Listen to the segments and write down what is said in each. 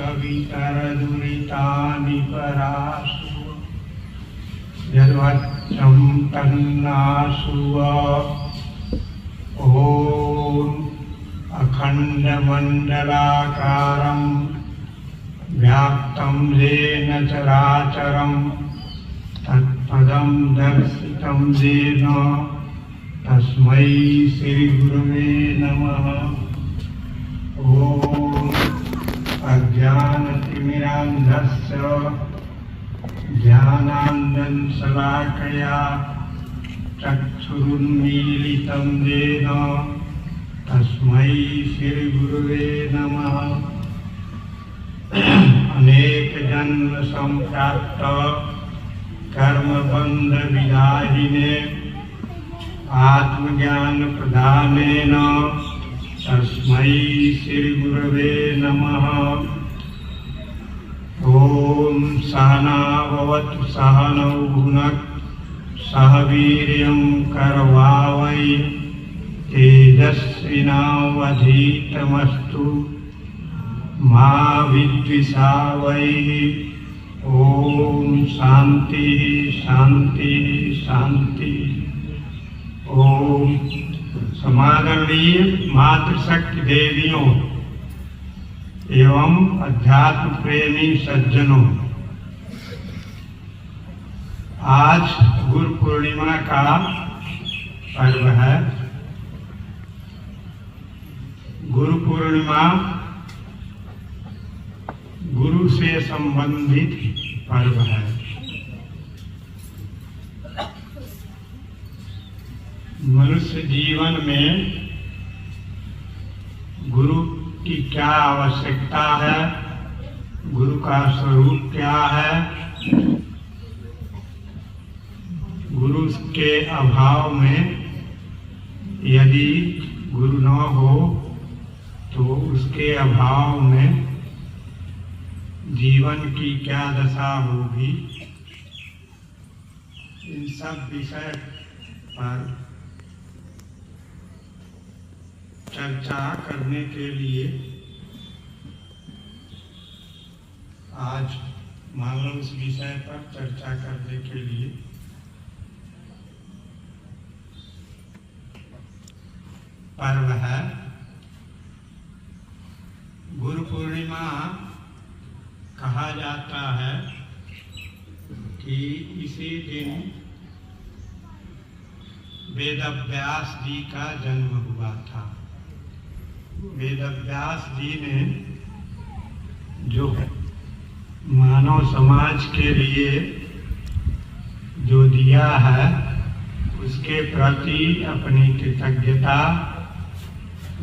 सवितरदुरितानि परासु यद्वच्चं तन्नासुव। ॐ अखण्डमण्डलाकारं व्याप्तं येन चराचरं तत्पदं दर्शितं येन तस्मै श्रीगुरुवे नमः। ॐ अज्ञानतिमिरान्धस्य ज्ञानाञ्जनशलाकया चक्षुरुन्मीलितं येन तस्मै श्रीगुरुवे नमः। अनेकजन्म सम्प्राप्त कर्मबन्धविदाहिने आत्मज्ञान प्रदानेन तस्मै श्रीगुरवे नमः। ॐ सहना भवतु सहनौ भुनक्तु सह वीर्यं करवावहै तेजस्विनावधीतमस्तु मा विद्विषावहै। ॐ शांति शांति शांति। ओम समादरणीय मातृशक्ति देवियों एवं अध्यात्म प्रेमी सज्जनों, आज गुरु पूर्णिमा का पर्व है। गुरु पूर्णिमा गुरु से संबंधित पर्व है। मनुष्य जीवन में गुरु की क्या आवश्यकता है, गुरु का स्वरूप क्या है, गुरु के अभाव में यदि गुरु न हो तो उसके अभाव में जीवन की क्या दशा होगी, इन सब विषय पर चर्चा करने के लिए आज मान लो इस विषय पर चर्चा करने के लिए पर्व है। गुरु पूर्णिमा कहा जाता है कि इसी दिन वेदव्यास जी का जन्म हुआ था। वेदव्यास जी ने जो मानव समाज के लिए जो दिया है उसके प्रति अपनी कृतज्ञता,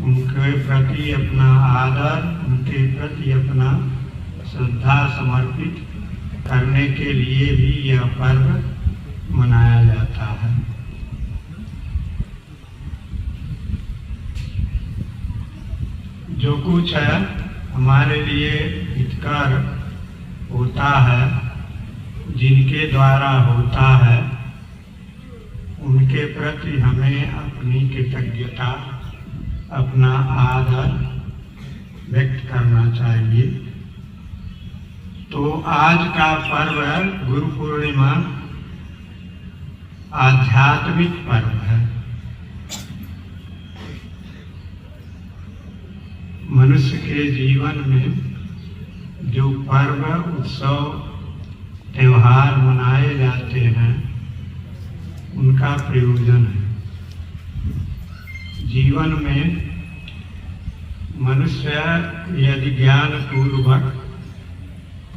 उनके प्रति अपना आदर, उनके प्रति अपना श्रद्धा समर्पित करने के लिए भी यह पर्व मनाया जाता है। जो कुछ है हमारे लिए हितकर होता है, जिनके द्वारा होता है, उनके प्रति हमें अपनी कृतज्ञता, अपना आदर व्यक्त करना चाहिए। तो आज का पर्व है गुरु पूर्णिमा, आध्यात्मिक पर्व है। मनुष्य के जीवन में जो पर्व, उत्सव, त्योहार मनाए जाते हैं उनका प्रयोजन है। जीवन में मनुष्य यदि ज्ञान पूर्वक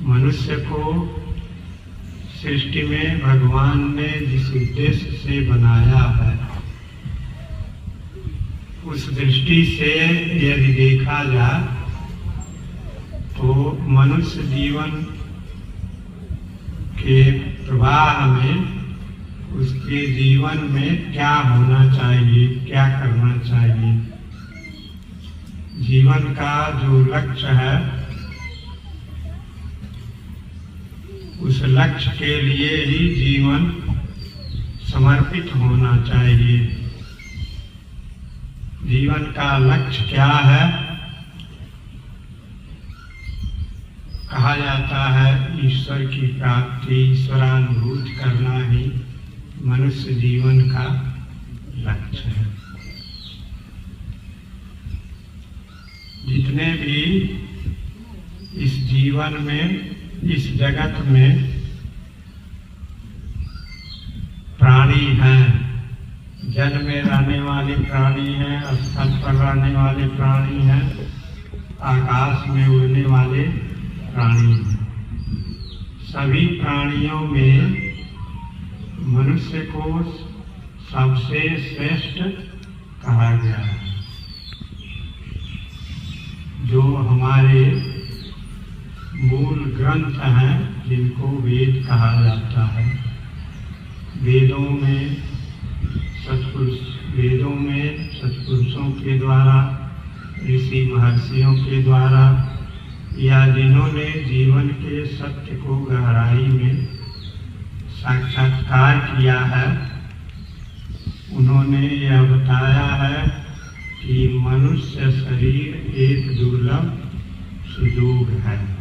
मनुष्य को सृष्टि में भगवान ने जिस उद्देश्य से बनाया है उस दृष्टि से यदि देखा जाए तो मनुष्य जीवन के प्रवाह में उसके जीवन में क्या होना चाहिए, क्या करना चाहिए, जीवन का जो लक्ष्य है उस लक्ष्य के लिए ही जीवन समर्पित होना चाहिए। जीवन का लक्ष्य क्या है? कहा जाता है ईश्वर की प्राप्ति, ईश्वरानुभूति करना ही मनुष्य जीवन का लक्ष्य है। जितने भी इस जीवन में, इस जगत में प्राणी हैं, जल में रहने वाले प्राणी हैं, स्थल पर रहने वाले प्राणी हैं, आकाश में उड़ने वाले प्राणी हैं। सभी प्राणियों में मनुष्य को सबसे श्रेष्ठ कहा गया है। जो हमारे मूल ग्रंथ हैं, जिनको वेद कहा जाता है, वेदों में सत्पुरुषों के द्वारा, ऋषि महर्षियों के द्वारा, या जिन्होंने जीवन के सत्य को गहराई में साक्षात्कार किया है, उन्होंने यह बताया है कि मनुष्य शरीर एक दुर्लभ सुयोग है।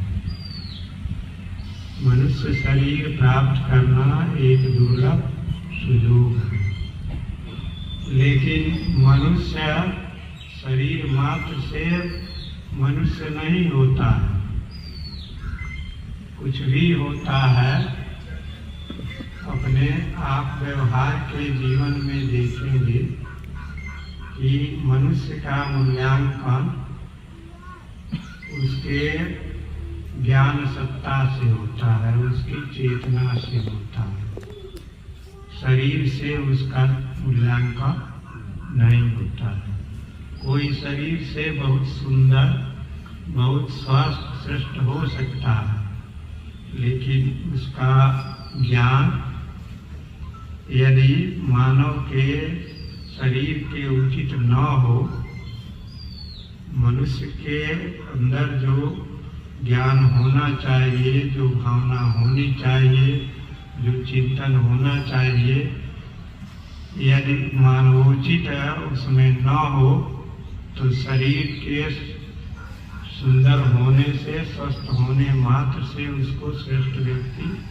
मनुष्य शरीर प्राप्त करना एक दुर्लभ सुयोग है। लेकिन मनुष्य शरीर मात्र से मनुष्य नहीं होता है। कुछ भी होता है, अपने आप व्यवहार के जीवन में देखेंगे कि मनुष्य का मूल्यांकन उसके ज्ञान सत्ता से होता है, उसकी चेतना से होता है। शरीर से उसका मूल्यांकन नहीं होता है। कोई शरीर से बहुत सुंदर, बहुत स्वस्थ, श्रेष्ठ हो सकता है, लेकिन उसका ज्ञान यदि मानव के शरीर के उचित न हो, मनुष्य के अंदर जो ज्ञान होना चाहिए, जो भावना होनी चाहिए, जो चिंतन होना चाहिए, यदि मानवोचित उसमें न हो, तो शरीर के सुंदर होने से, स्वस्थ होने मात्र से उसको श्रेष्ठ व्यक्ति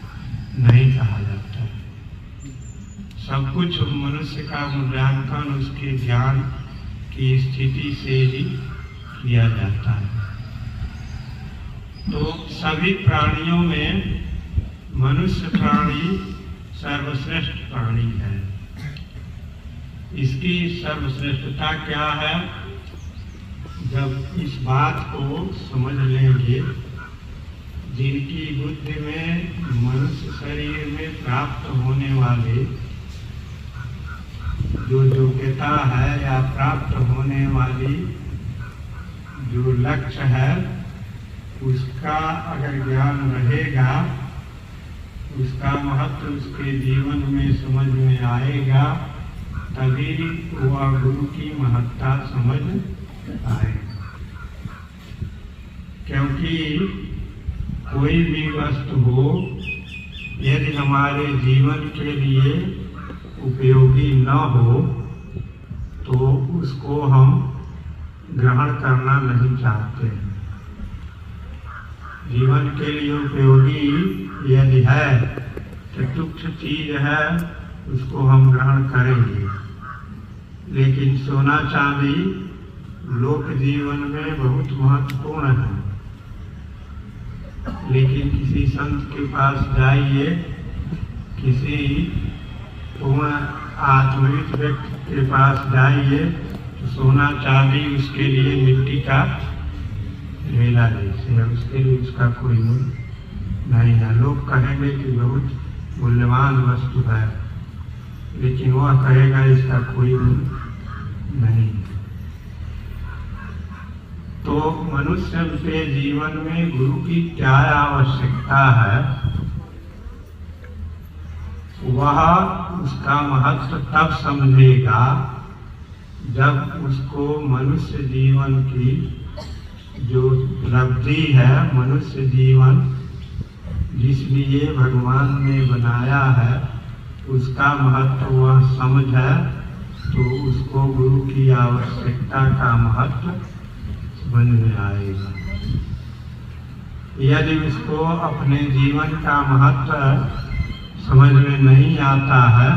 नहीं कहा जाता है। सब कुछ मनुष्य का मूल्यांकन उसके ज्ञान की स्थिति से ही किया जाता है। तो सभी प्राणियों में मनुष्य प्राणी सर्वश्रेष्ठ प्राणी है। इसकी सर्वश्रेष्ठता क्या है? जब इस बात को समझ लेंगे, जिनकी बुद्धि में मनुष्य शरीर में प्राप्त होने वाले जो योग्यता है या प्राप्त होने वाली जो लक्ष्य है, उसका अगर ज्ञान रहेगा, उसका महत्व उसके जीवन में समझ में आएगा, तभी वह गुरु की महत्ता समझ आएगा। क्योंकि कोई भी वस्तु हो, यदि हमारे जीवन के लिए उपयोगी न हो, तो उसको हम ग्रहण करना नहीं चाहते। जीवन के लिए उपयोगी यदि है, तो तुच्छ चीज है, उसको हम ग्रहण करेंगे। लेकिन सोना चांदी लोक जीवन में बहुत महत्वपूर्ण है। लेकिन किसी संत के पास जाइए, किसी पूर्ण आत्मविद व्यक्ति के पास जाइए, तो सोना चांदी उसके लिए मिट्टी का ढेला जैसे है, उसके लिए उसका कोई मूल्य नहीं है। लोग कहेंगे कि बहुत मूल्यवान वस्तु है, लेकिन वह कहेगा इसका कोई मूल्य नहीं। तो मनुष्य के जीवन में गुरु की क्या आवश्यकता है, वह उसका महत्व तब समझेगा जब उसको मनुष्य जीवन की जो उपलब्धि है, मनुष्य जीवन जिसलिए भगवान ने बनाया है, उसका महत्व वह समझ है, तो उसको गुरु की आवश्यकता का महत्व समझ में आएगा। यदि उसको अपने जीवन का महत्व समझ में नहीं आता है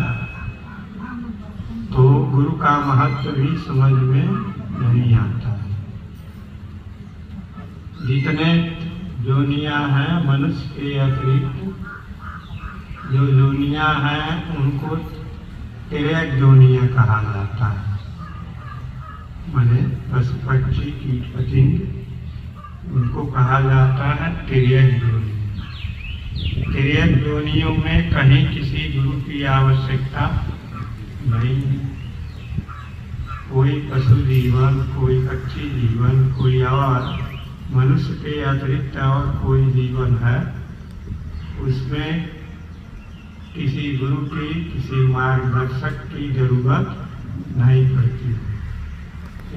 तो गुरु का महत्व भी समझ में नहीं आता है। जितने जोनियां हैं मनुष्य के अतिरिक्त जो जोनियां हैं उनको तिर्यक जोनियां कहा जाता है। माने पशु पक्षी कीट पतंग उनको कहा जाता है तिर्यक जोनियां। तिर्यक जोनियों में कहीं किसी गुरु की आवश्यकता नहीं है। कोई पशु जीवन, कोई पक्षी जीवन, कोई और मनुष्य के अतिरिक्त और कोई जीवन है, उसमें किसी गुरु की, किसी मार्गदर्शक की जरूरत नहीं पड़ती।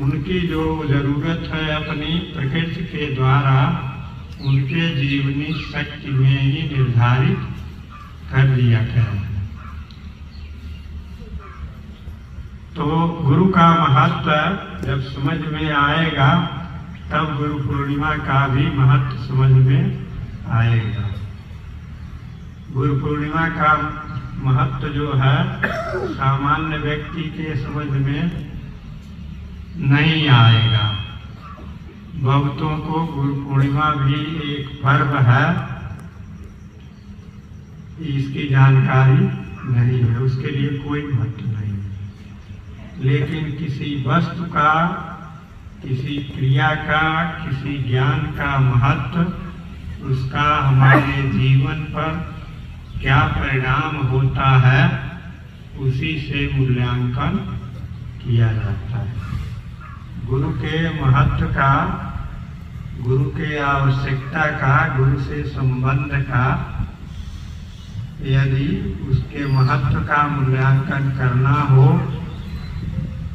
उनकी जो जरूरत है अपनी प्रकृति के द्वारा उनके जीवनी शक्ति में ही निर्धारित कर दिया गया है। तो गुरु का महत्व जब समझ में आएगा तब गुरु पूर्णिमा का भी महत्व समझ में आएगा। गुरु पूर्णिमा का महत्व जो है सामान्य व्यक्ति के समझ में नहीं आएगा। भक्तों को गुरु पूर्णिमा भी एक पर्व है, इसकी जानकारी नहीं है, उसके लिए कोई महत्व नहीं है। लेकिन किसी वस्तु का, किसी क्रिया का, किसी ज्ञान का महत्व, उसका हमारे जीवन पर क्या परिणाम होता है, उसी से मूल्यांकन किया जाता है। गुरु के महत्व का, गुरु के आवश्यकता का, गुरु से संबंध का, यदि उसके महत्व का मूल्यांकन करना हो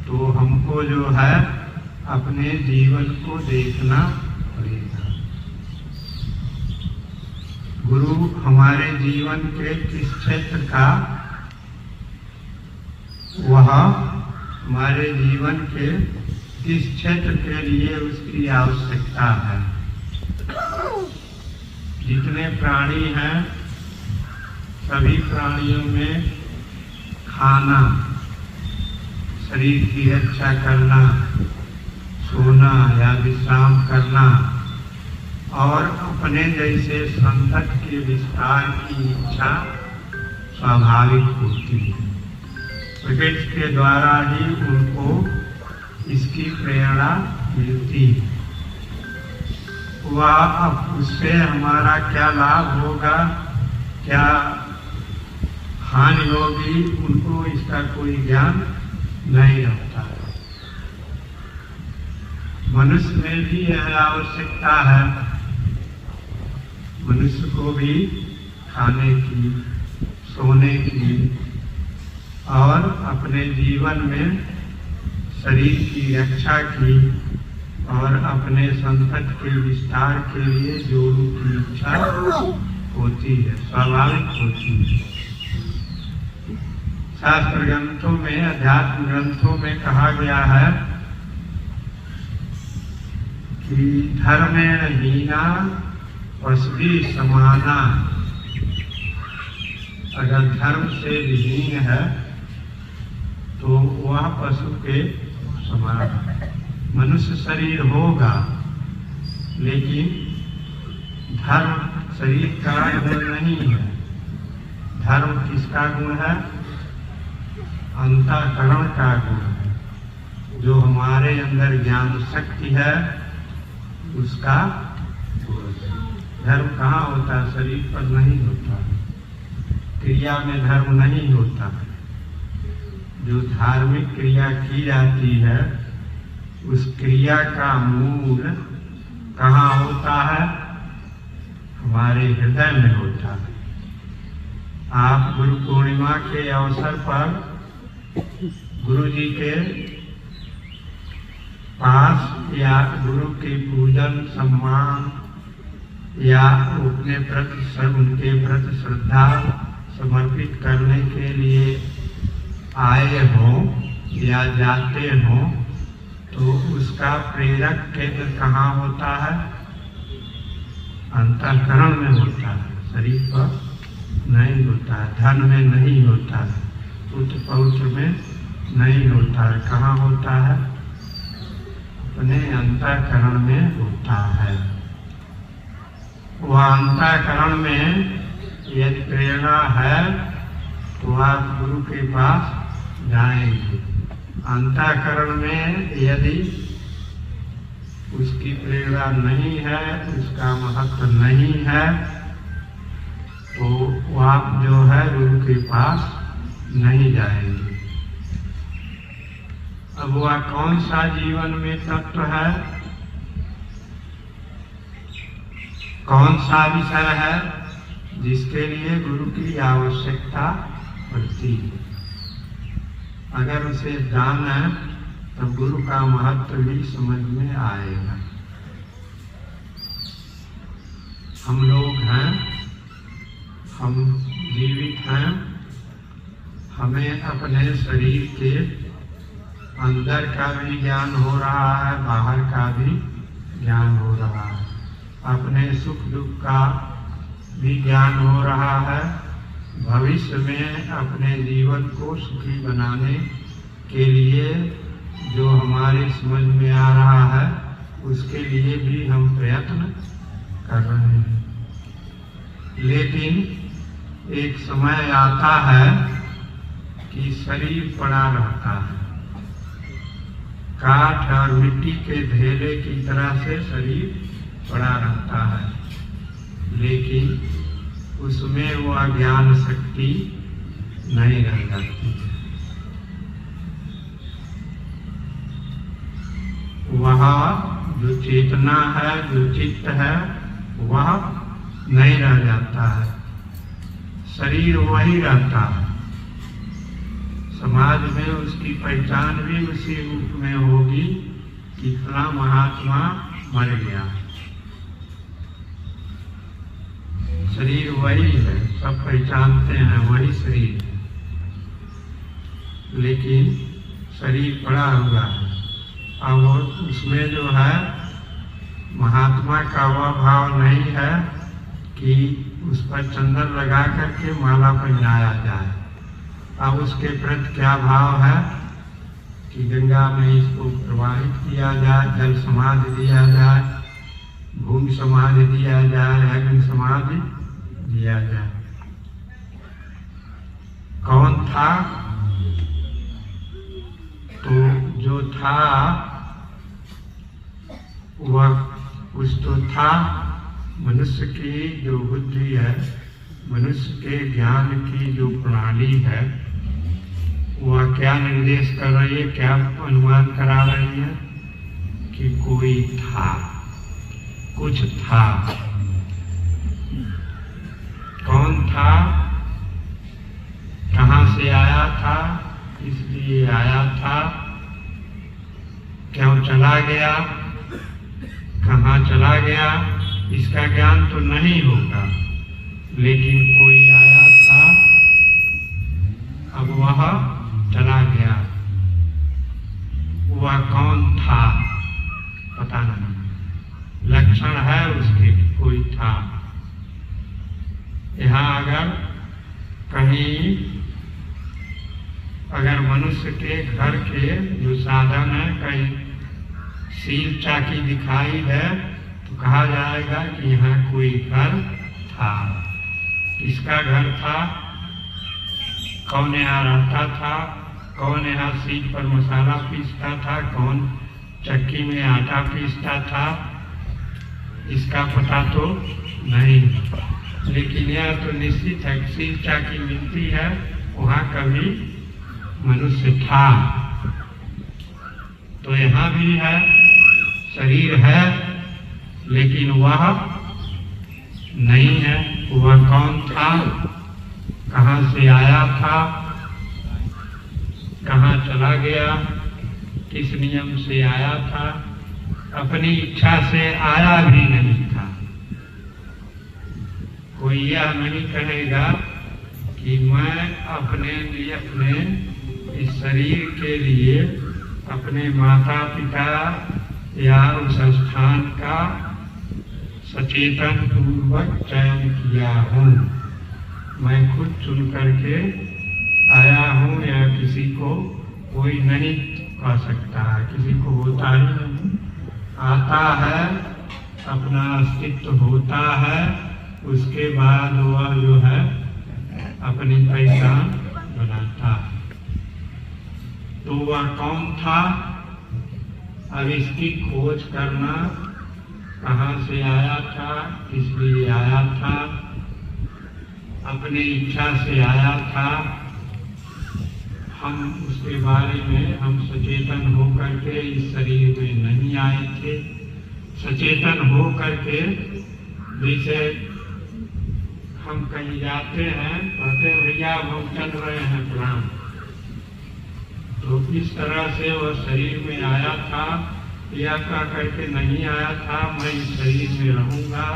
तो हमको जो है अपने जीवन को देखना पड़ेगा। गुरु हमारे जीवन के किस क्षेत्र का, वह हमारे जीवन के किस क्षेत्र के लिए उसकी आवश्यकता है। जितने प्राणी हैं सभी प्राणियों में खाना, शरीर की रक्षा करना, सोना या विश्राम करना और अपने जैसे संतति के विस्तार की इच्छा स्वाभाविक होती है। प्रकृति के द्वारा ही उनको इसकी प्रेरणा मिलती है। वह अब उससे हमारा क्या लाभ होगा, क्या हानि होगी, उनको इसका कोई ज्ञान नहीं रहता है। मनुष्य में भी यह आवश्यकता है, मनुष्य को भी खाने की, सोने की और अपने जीवन में शरीर की रक्षा की और अपने संतति के विस्तार के लिए जोड़ों की इच्छा होती है, स्वाभाविक होती है। शास्त्र ग्रंथों में, अध्यात्म ग्रंथों में कहा गया है कि धर्मेण हीना पशुभी समाना। अगर धर्म से विहीन है तो वह पशु के समान है। मनुष्य शरीर होगा लेकिन धर्म शरीर का गुण नहीं है। धर्म किसका गुण है? अंतःकरण का गुण है। जो हमारे अंदर ज्ञान शक्ति है उसका गुण। धर्म कहाँ होता है? शरीर पर नहीं होता, क्रिया में धर्म नहीं होता। जो धार्मिक क्रिया की जाती है उस क्रिया का मूल कहाँ होता है? हमारे हृदय में होता है। आप गुरु पूर्णिमा के अवसर पर गुरु जी के पास या गुरु के पूजन सम्मान या उनके प्रति श्रद्धा समर्पित करने के लिए आए हो या जाते हो तो उसका प्रेरक केंद्र कहाँ होता है? अंतःकरण में होता है, शरीर पर नहीं होता है, धन में नहीं होता है, पुत्र पौत्र में नहीं होता है। कहाँ होता है? अपने अंतःकरण में होता है। वह अंतःकरण में यदि प्रेरणा है तो आप गुरु के पास जाएंगे। अंतःकरण में यदि उसकी प्रेरणा नहीं है, उसका महत्व नहीं है, तो आप जो है गुरु के पास नहीं जाएंगे। अब वह कौन सा जीवन में तत्व है, कौन सा विषय है जिसके लिए गुरु की आवश्यकता पड़ती है? अगर उसे जाना तो गुरु का महत्व भी समझ में आएगा। हम लोग हैं, हम जीवित हैं, हमें अपने शरीर के अंदर का भी ज्ञान हो रहा है, बाहर का भी ज्ञान हो रहा है, अपने सुख दुख का भी ज्ञान हो रहा है। भविष्य में अपने जीवन को सुखी बनाने के लिए जो हमारे समझ में आ रहा है, उसके लिए भी हम प्रयत्न कर रहे हैं। लेकिन एक समय आता है कि शरीर पड़ा रहता है, काठ और मिट्टी के ढेले की तरह से शरीर पड़ा रहता है, लेकिन उसमें वह ज्ञान शक्ति नहीं रह जाती। वह जो चेतना है, जो चित्त है, वह नहीं रह जाता है, शरीर वही रहता है। समाज में उसकी पहचान भी उसी रूप में होगी कि फला महात्मा मर गया। शरीर वही है, सब पहचानते हैं वही शरीर है, लेकिन शरीर पड़ा हुआ है। अब उसमें जो है महात्मा का वह भाव नहीं है कि उस पर चंदन लगा करके माला पहनाया जाए। अब उसके प्रति क्या भाव है कि गंगा में इसको प्रवाहित किया जाए, जल समाधि दिया जाए, भूमि समाधि दिया जाए, अग्नि समाधि दिया जाए। कौन था? तो जो था वह कुछ तो था। मनुष्य की जो बुद्धि है, मनुष्य के ज्ञान की जो प्रणाली है, वह क्या निर्देश कर रही है, क्या अनुमान करा रही है कि कोई था, कुछ था। कौन था? कहाँ से आया था, इसलिए आया था, क्यों चला गया, कहाँ चला गया, इसका ज्ञान तो नहीं होगा, लेकिन कोई आया था, अब वह चला गया। वह कौन था पता नहीं, लक्षण है उसके, कोई था। यहाँ अगर कहीं अगर मनुष्य के घर के जो साधन है, कहीं सील चाकी दिखाई है तो कहा जाएगा कि यहाँ कोई घर था। किसका घर था? कौन यहाँ रहता था? कौन यहाँ सील पर मसाला पीसता था? कौन चक्की में आटा पीसता था? इसका पता तो नहीं, लेकिन यह तो निश्चित है कि सील चाकी मिलती है, वहाँ कभी मनुष्य था। तो यहाँ भी है, शरीर है, लेकिन वह नहीं है। वह कौन था? कहाँ से आया था, कहाँ चला गया, किस नियम से आया था? अपनी इच्छा से आया भी नहीं था। कोई यह नहीं कहेगा कि मैं अपने लिए, अपने इस शरीर के लिए अपने माता पिता या उस स्थान का सचेतन पूर्वक चयन किया हूँ। मैं खुद चुन करके आया हूँ, या किसी को कोई नहीं कह सकता है, किसी को होता ही नहीं। आता है, अपना अस्तित्व होता है, उसके बाद वह जो है अपनी पहचान बनाता है। तो वह कौन था? अब इसकी खोज करना, कहाँ से आया था, किस लिए आया था, अपनी इच्छा से आया था, हम उसके बारे में हम सचेतन हो करके इस शरीर में नहीं आए थे। सचेतन हो करके जैसे हम कहीं जाते हैं, कहते भैया हम चल रहे हैं प्लान, तो इस तरह से वह शरीर में आया था, या कह करके नहीं आया था मैं इस शरीर में रहूँगा,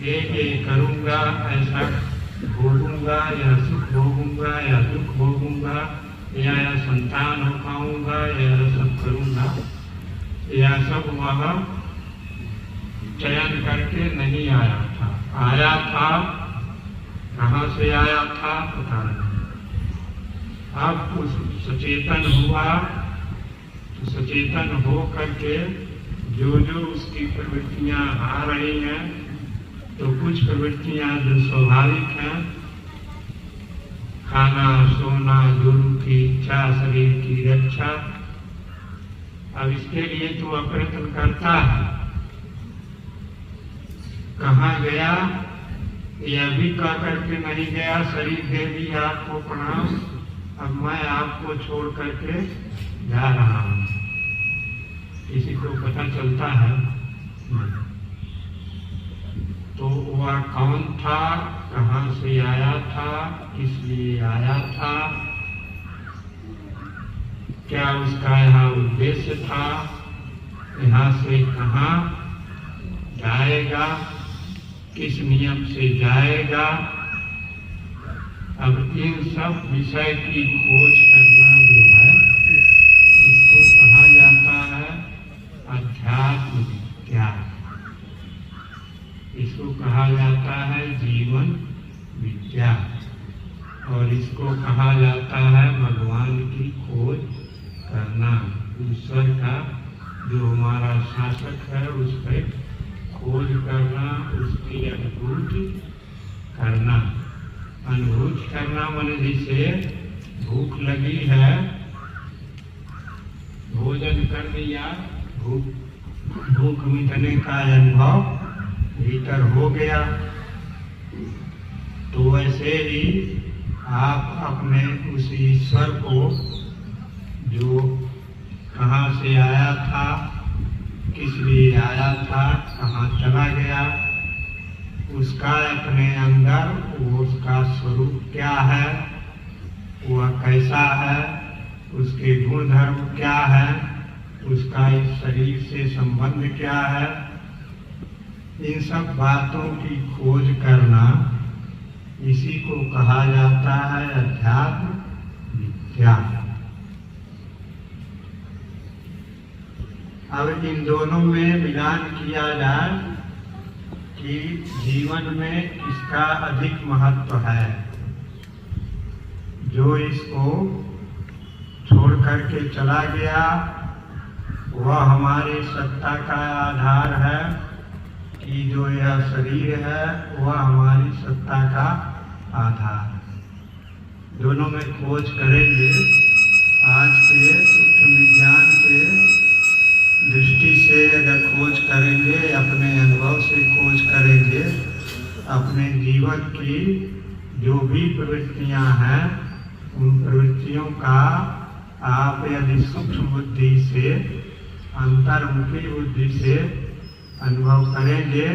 ये करूँगा, ऐसा भोगूंगा, या सुख भोगूंगा या दुख भोगूंगा, या संतान हो पाऊंगा, या सब करूँगा, या सब वह चयन करके नहीं आया था। आया था, कहाँ से आया था पता नहीं। अब उस सचेतन हुआ, तो सचेतन हो करके जो जो उसकी प्रवृत्तियाँ आ रही हैं, तो कुछ प्रवृत्तियाँ जो स्वाभाविक हैं, खाना, सोना, गुरु की इच्छा, शरीर की रक्षा, अब इसके लिए तो वह प्रयत्न करता है। कहाँ गया, यह भी कह करके नहीं गया, शरीर दे दिया आपको प्रणाम, अब मैं आपको छोड़ करके जा रहा हूँ। किसी को पता चलता है? तो वह कौन था, कहाँ से आया था, किस लिए आया था, क्या उसका यहाँ उद्देश्य था, यहाँ से कहाँ जाएगा, किस नियम से जाएगा। अब इन सब विषय की खोज करना जो है, इसको कहा जाता है अध्यात्म विज्ञान। इसको कहा जाता है जीवन विज्ञान, और इसको कहा जाता है भगवान की खोज करना, ईश्वर का जो हमारा शासक है उस पर खोज करना, उसकी अनुभूति करना। अनुभूति करना माने जैसे भूख लगी है, भोजन कर लिया, भूख मिटने का अनुभव भीतर हो गया, तो वैसे ही आप अपने उस ईश्वर को जो कहाँ से आया था, किस लिए आया था, कहाँ चला गया, उसका अपने अंदर वो उसका स्वरूप क्या है, वह कैसा है, उसके गुण धर्म क्या है, उसका इस शरीर से संबंध क्या है, इन सब बातों की खोज करना, इसी को कहा जाता है अध्यात्म विज्ञान। अब इन दोनों में मिलान किया जाए कि जीवन में किसका अधिक महत्व है। जो इसको छोड़ करके चला गया, वह हमारी सत्ता का आधार है, कि जो यह शरीर है वह हमारी सत्ता का आधार है। दोनों में खोज करेंगे। आज के सूक्ष्म विज्ञान के दृष्टि से अगर खोज करेंगे, अपने अनुभव से खोज करेंगे, अपने जीवन की जो भी प्रवृत्तियां हैं, उन प्रवृत्तियों का आप यदि सूक्ष्म बुद्धि से, अंतर्मुखी बुद्धि से अनुभव करेंगे,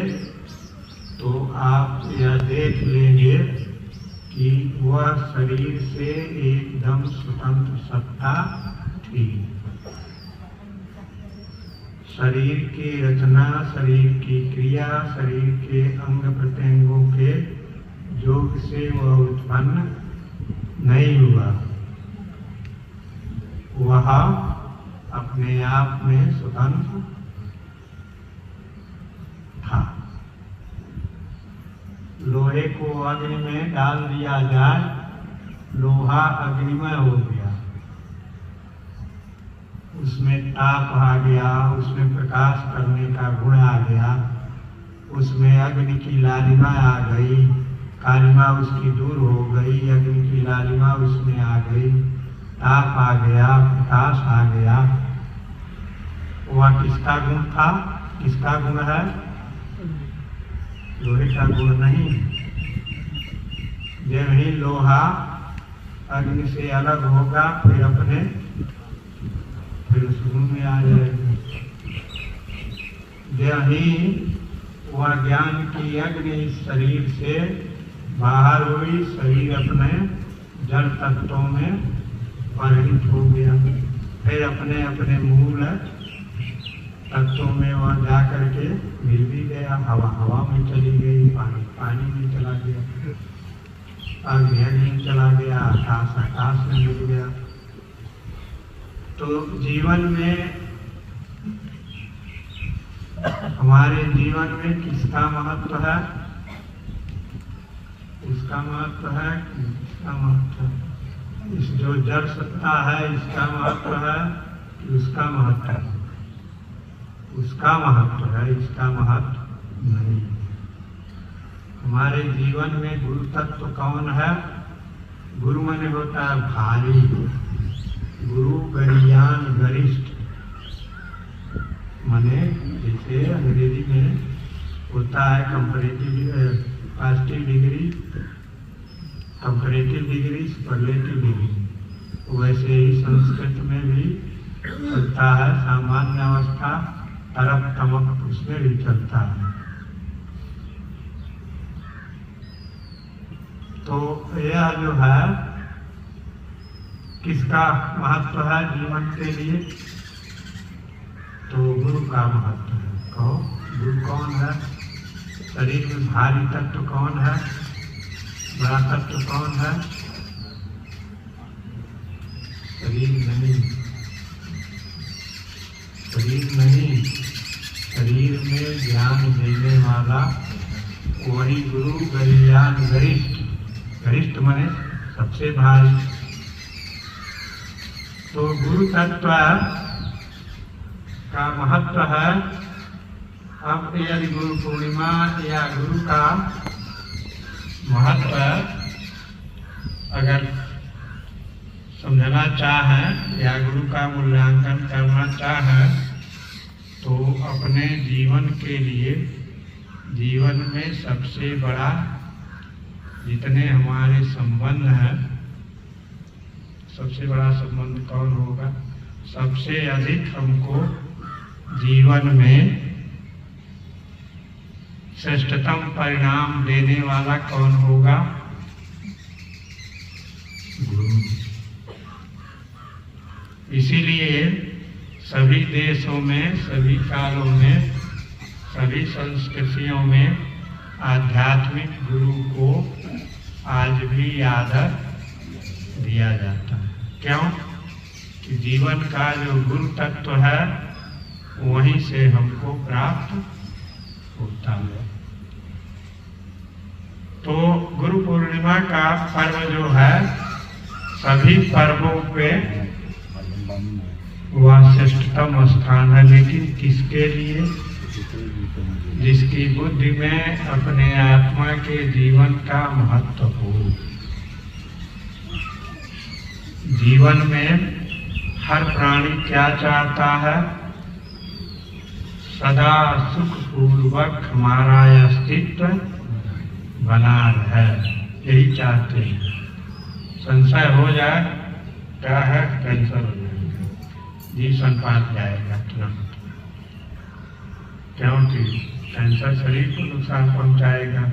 तो आप यह देख लेंगे कि वह शरीर से एकदम स्वतंत्र सत्ता थी। शरीर की रचना, शरीर की क्रिया, शरीर के अंग प्रत्यंगों के योग से वह उत्पन्न नहीं हुआ, वह अपने आप में स्वतंत्र था। लोहे को अग्नि में डाल दिया जाए, लोहा अग्निमय हो गया, उसमें ताप आ गया, उसमें प्रकाश करने का गुण आ गया, उसमें अग्नि की लालिमा आ गई, कालिमा उसकी दूर हो गई, अग्नि की लालिमा उसमें आ गई, ताप आ गया, प्रकाश आ गया। वह किसका गुण था? किसका गुण है? लोहे का गुण नहीं। जब ही लोहा अग्नि से अलग होगा फिर उस गुण में आ जाएगा। जब ही वह ज्ञान की अग्नि शरीर से बाहर हुई, शरीर अपने जड़ तत्वों में परिणित हो गया, फिर अपने अपने मूल तत्वों में वह जा करके मिल भी गया। हवा में चली गई, पानी में चला गया, अग्नि में चला गया, आकाश में मिल गया। तो जीवन में, हमारे जीवन में किसका महत्व है? उसका महत्व है, इसका महत्व है। इस जो जड़ सत्ता है इसका महत्व है कि उसका महत्व है? उसका महत्व है, इसका महत्व नहीं। हमारे जीवन में गुरु तत्व कौन है? गुरु माने होता है भारी, गुरु गरियान गरिष्ठ, माने जैसे अंग्रेजी में होता है positive degree, comparative degree, superlative degree, वैसे ही संस्कृत में भी चलता है। सामान्य अवस्था, तरफ तमक, उसमें भी चलता है। तो यह जो है किसका महत्व है जीवन के लिए? तो गुरु का महत्व है। कहो गुरु कौन है? शरीर में भारी तत्व कौन है? बड़ा तत्व कौन है? शरीर नहीं, शरीर नहीं, शरीर में ज्ञान देने वाला वही गुरु गरियान गरिष्ठ। गरिष्ठ माने सबसे भारी। तो गुरु तत्व का महत्व है। अब यदि गुरु पूर्णिमा या गुरु का महत्व अगर समझना चाहें या गुरु का मूल्यांकन करना चाहें तो अपने जीवन के लिए, जीवन में सबसे बड़ा जितने हमारे संबंध हैं, सबसे बड़ा संबंध कौन होगा? सबसे अधिक हमको जीवन में श्रेष्ठतम परिणाम देने वाला कौन होगा? गुरु। इसीलिए सभी देशों में, सभी कालों में, सभी संस्कृतियों में आध्यात्मिक गुरु को आज भी आदर दिया जाता है। क्यों? कि जीवन का जो गुरु तत्व है वहीं से हमको प्राप्त होता है। तो गुरु पूर्णिमा का पर्व जो है, सभी पर्वों पे वह श्रेष्ठतम स्थान है, लेकिन किसके लिए? जिसकी बुद्धि में अपने आत्मा के जीवन का महत्व हो। जीवन में हर प्राणी क्या चाहता है? सदा सुख पूर्वक हमारा अस्तित्व बना रहे, यही चाहते हैं। संशय हो जाए क्या है? कैंसर हो जाएगा, जी संपात जाएगा तुरंत, क्योंकि कैंसर शरीर को नुकसान पहुंचाएगा।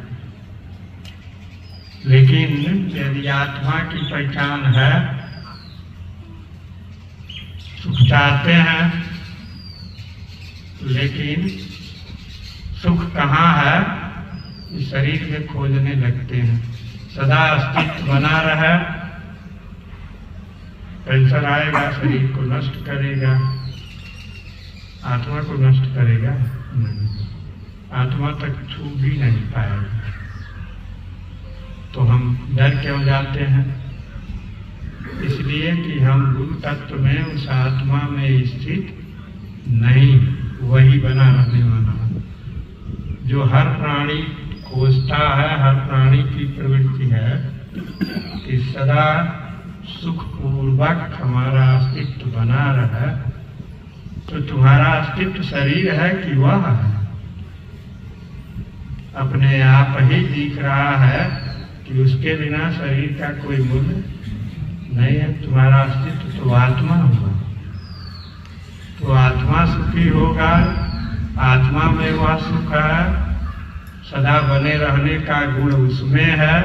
लेकिन यदि आत्मा की पहचान है, सुख चाहते हैं, लेकिन सुख कहाँ है? इस शरीर में खोजने लगते हैं। सदा अस्तित्व बना रहे, कैंसर आएगा, शरीर को नष्ट करेगा, आत्मा को नष्ट करेगा नहीं, आत्मा तक छू भी नहीं पाएगा। डर क्यों जाते हैं? इसलिए कि हम गुरु तत्व में, उस आत्मा में स्थित नहीं, वही बना रहने वाला है। जो हर प्राणी खोजता है, हर प्राणी की प्रवृत्ति है कि सदा सुखपूर्वक हमारा अस्तित्व बना रहे। तो तुम्हारा अस्तित्व शरीर है कि वह है? अपने आप ही दिख रहा है कि उसके बिना शरीर का कोई मूल्य नहीं है। तुम्हारा अस्तित्व तो आत्मा होगा। तो आत्मा सुखी होगा, आत्मा में वह सुख है, सदा बने रहने का गुण उसमें है।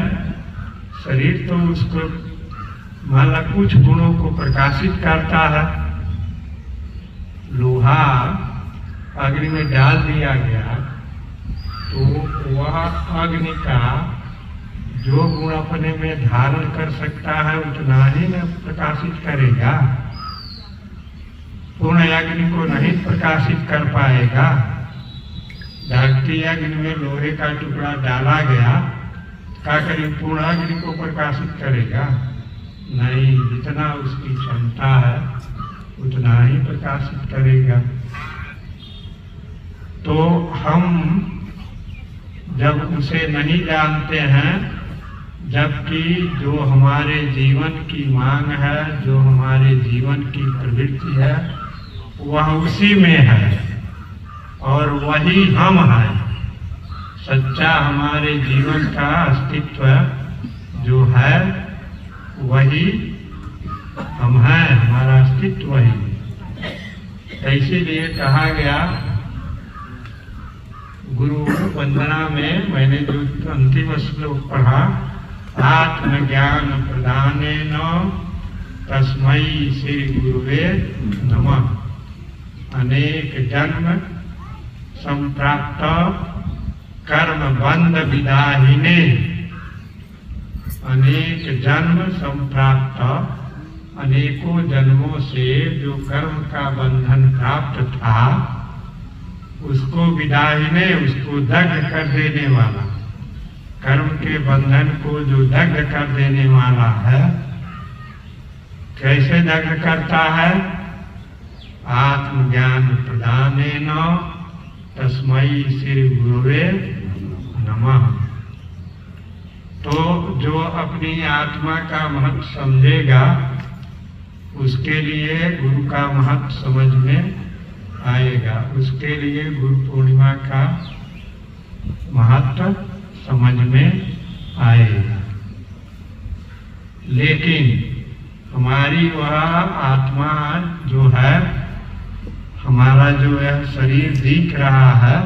शरीर तो उसको मान लो कुछ गुणों को प्रकाशित करता है। लोहा अग्नि में डाल दिया गया तो वह अग्नि का जो गुण अपने में धारण कर सकता है उतना ही न प्रकाशित करेगा। पूर्ण अग्नि को नहीं प्रकाशित कर पाएगा। धरती अग्नि में लोहे का टुकड़ा डाला गया, क्या करें? पूर्ण अग्नि को प्रकाशित करेगा? नहीं, जितना उसकी क्षमता है उतना ही प्रकाशित करेगा। तो हम जब उसे नहीं जानते हैं, जबकि जो हमारे जीवन की मांग है, जो हमारे जीवन की प्रवृत्ति है, वह उसी में है और वही हम हैं। सच्चा हमारे जीवन का अस्तित्व जो है वही हम हैं, हमारा अस्तित्व वही। इसीलिए कहा गया गुरु वंदना में, मैंने जो अंतिम श्लोक पढ़ा, आत्मज्ञान प्रदानेन तस्मै श्री गुरुवे नमः। अनेक जन्म संप्राप्त कर्म बंध विदाहिने, अनेक जन्म संप्राप्त, अनेकों जन्मों से जो कर्म का बंधन प्राप्त था उसको विदाहिने, उसको दग्ध कर देने वाला, कर्म के बंधन को जो दग्ध कर देने वाला है। कैसे दग्ध करता है? आत्मज्ञान प्रदानेन तस्मै श्री गुरुवे नमः। तो जो अपनी आत्मा का महत्व समझेगा उसके लिए गुरु का महत्व समझ में आएगा, उसके लिए गुरु पूर्णिमा का महत्व समझ में आएगा। लेकिन हमारी वह आत्मा जो है, हमारा जो है शरीर दिख रहा है,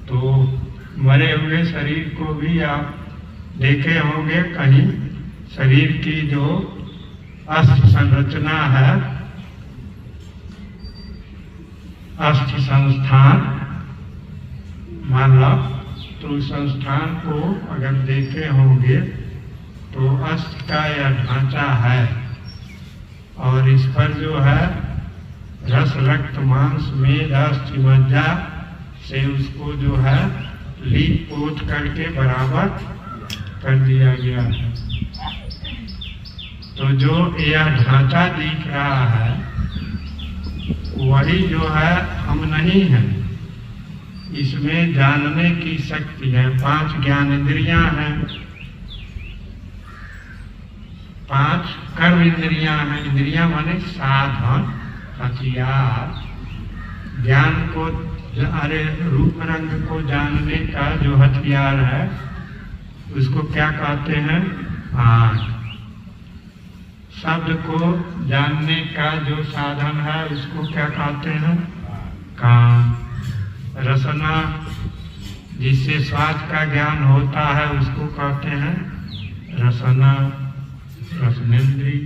तो मरे हुए शरीर को भी आप देखे होंगे कहीं। शरीर की जो अस्थि संरचना है, अस्थि संस्थान मान लो, तो संस्थान को अगर देखे होंगे तो अस्थि का यह ढांचा है और इस पर जो है रस रक्त मांस मेद अस्थि मज्जा से उसको जो है लीप पोत करके बराबर कर दिया गया है। तो जो यह ढांचा दिख रहा है वही जो है हम नहीं हैं। इसमें जानने की शक्ति है। 5 ज्ञान इंद्रियां हैं, 5 कर्म इंद्रियां हैं। इंद्रियां माने साधन, हथियार। ज्ञान को, अरे रूप रंग को जानने का जो हथियार है उसको क्या कहते हैं? आँख। शब्द को जानने का जो साधन है उसको क्या कहते हैं? कान। रसना, जिससे स्वाद का ज्ञान होता है उसको कहते हैं रसना, रसनेन्द्री।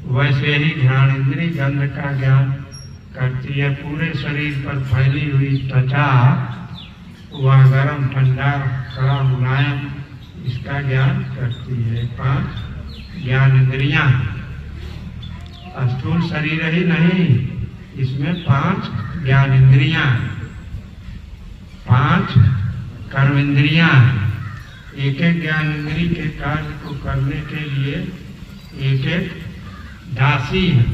वैसे ही घ्राण इंद्री गंध का ज्ञान करती है। पूरे शरीर पर फैली हुई त्वचा, वह गर्म ठंडा कड़ा मुलायम, इसका ज्ञान करती है। 5 ज्ञान इंद्रियां। स्थूल शरीर ही नहीं, इसमें 5 ज्ञान इंद्रियां, 5 कर्म इंद्रियां। एक एक ज्ञान इंद्रिय के कार्य को करने के लिए एक एक दासी है।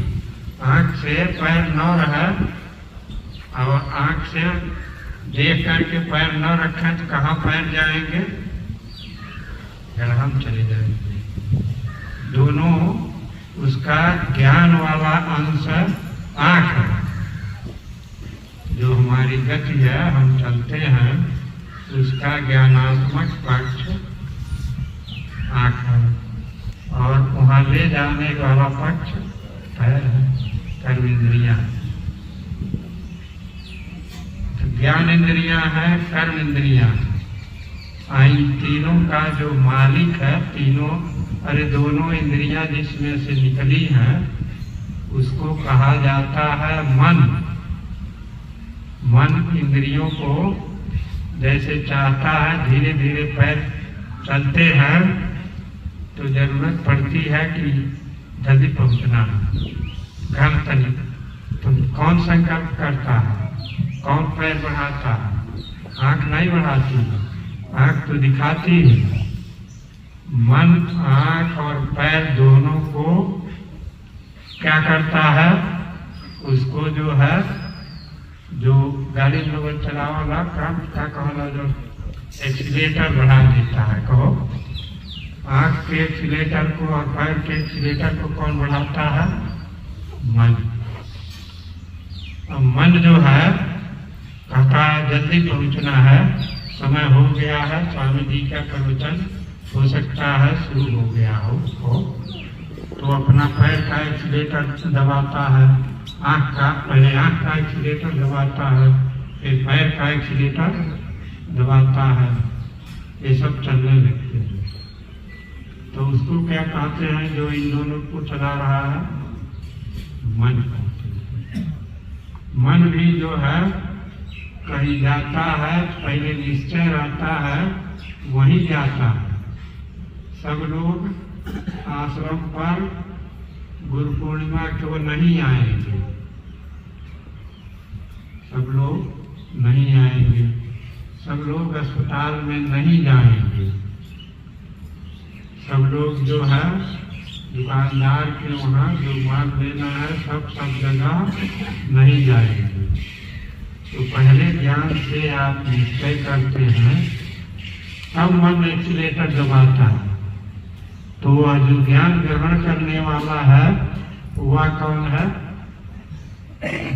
आँख से पैर न रहा और आँख से देख करके पैर न रखें तो कहाँ पैर जाएंगे? हम चले जाएंगे। दोनों उसका ज्ञान वाला अंश आँख है। जो हमारी गति है, हम चलते हैं, उसका ज्ञानात्मक पक्ष आँख है और वहाँ ले जाने वाला पक्ष पैर है, कर्म इंद्रियां। तो ज्ञान इंद्रियां हैं, कर्म इंद्रियां। इन तीनों का जो मालिक है, दोनों इंद्रियां जिसमें से निकली हैं उसको कहा जाता है मन। मन इंद्रियों को जैसे चाहता है, धीरे धीरे पैर चलते हैं तो जरूरत पड़ती है कि जल्दी पहुंचना है, घर तक। तो कौन संकल्प करता है? कौन पैर बढ़ाता है? आंख नहीं बढ़ाती है, आंख तो दिखाती है। मन आंख और पैर दोनों को क्या करता है? उसको जो है, जो गाड़ी में चलावाला काम क्या कहला, जो एक्सीलेटर बढ़ा देता है। कहो, आंख के एक्सीलेटर को और पैर के एक्सीलेटर को कौन बढ़ाता है? मन। अब मन जो है कहता है जल्दी पहुंचना है, समय हो गया है, स्वामी जी का प्रवचन हो सकता है शुरू हो गया हो, तो अपना पैर का एक्सीलेटर दबाता है, पहले आंख का एक्सीलेटर दबाता है, फिर पैर का एक्सीलेटर दबाता है। ये सब चलने लगते हैं। तो उसको क्या कहते हैं जो इन दोनों को चला रहा है? मन कहते हैं। मन भी जो है कहीं जाता है, पहले निश्चय रहता है, वहीं जाता है। सब लोग आश्रम पर गुरु पूर्णिमा को नहीं आएंगे, सब लोग नहीं आएंगे, सब लोग अस्पताल में नहीं जाएंगे, सब लोग जो है दुकानदार के वहाँ जो माल लेना है सब जगह नहीं जाएंगे। तो पहले ज्ञान से आप निश्चय करते हैं, तब मन एक्सीलेटर दबाता है। तो वह जो ज्ञान ग्रहण करने वाला है वह कौन है?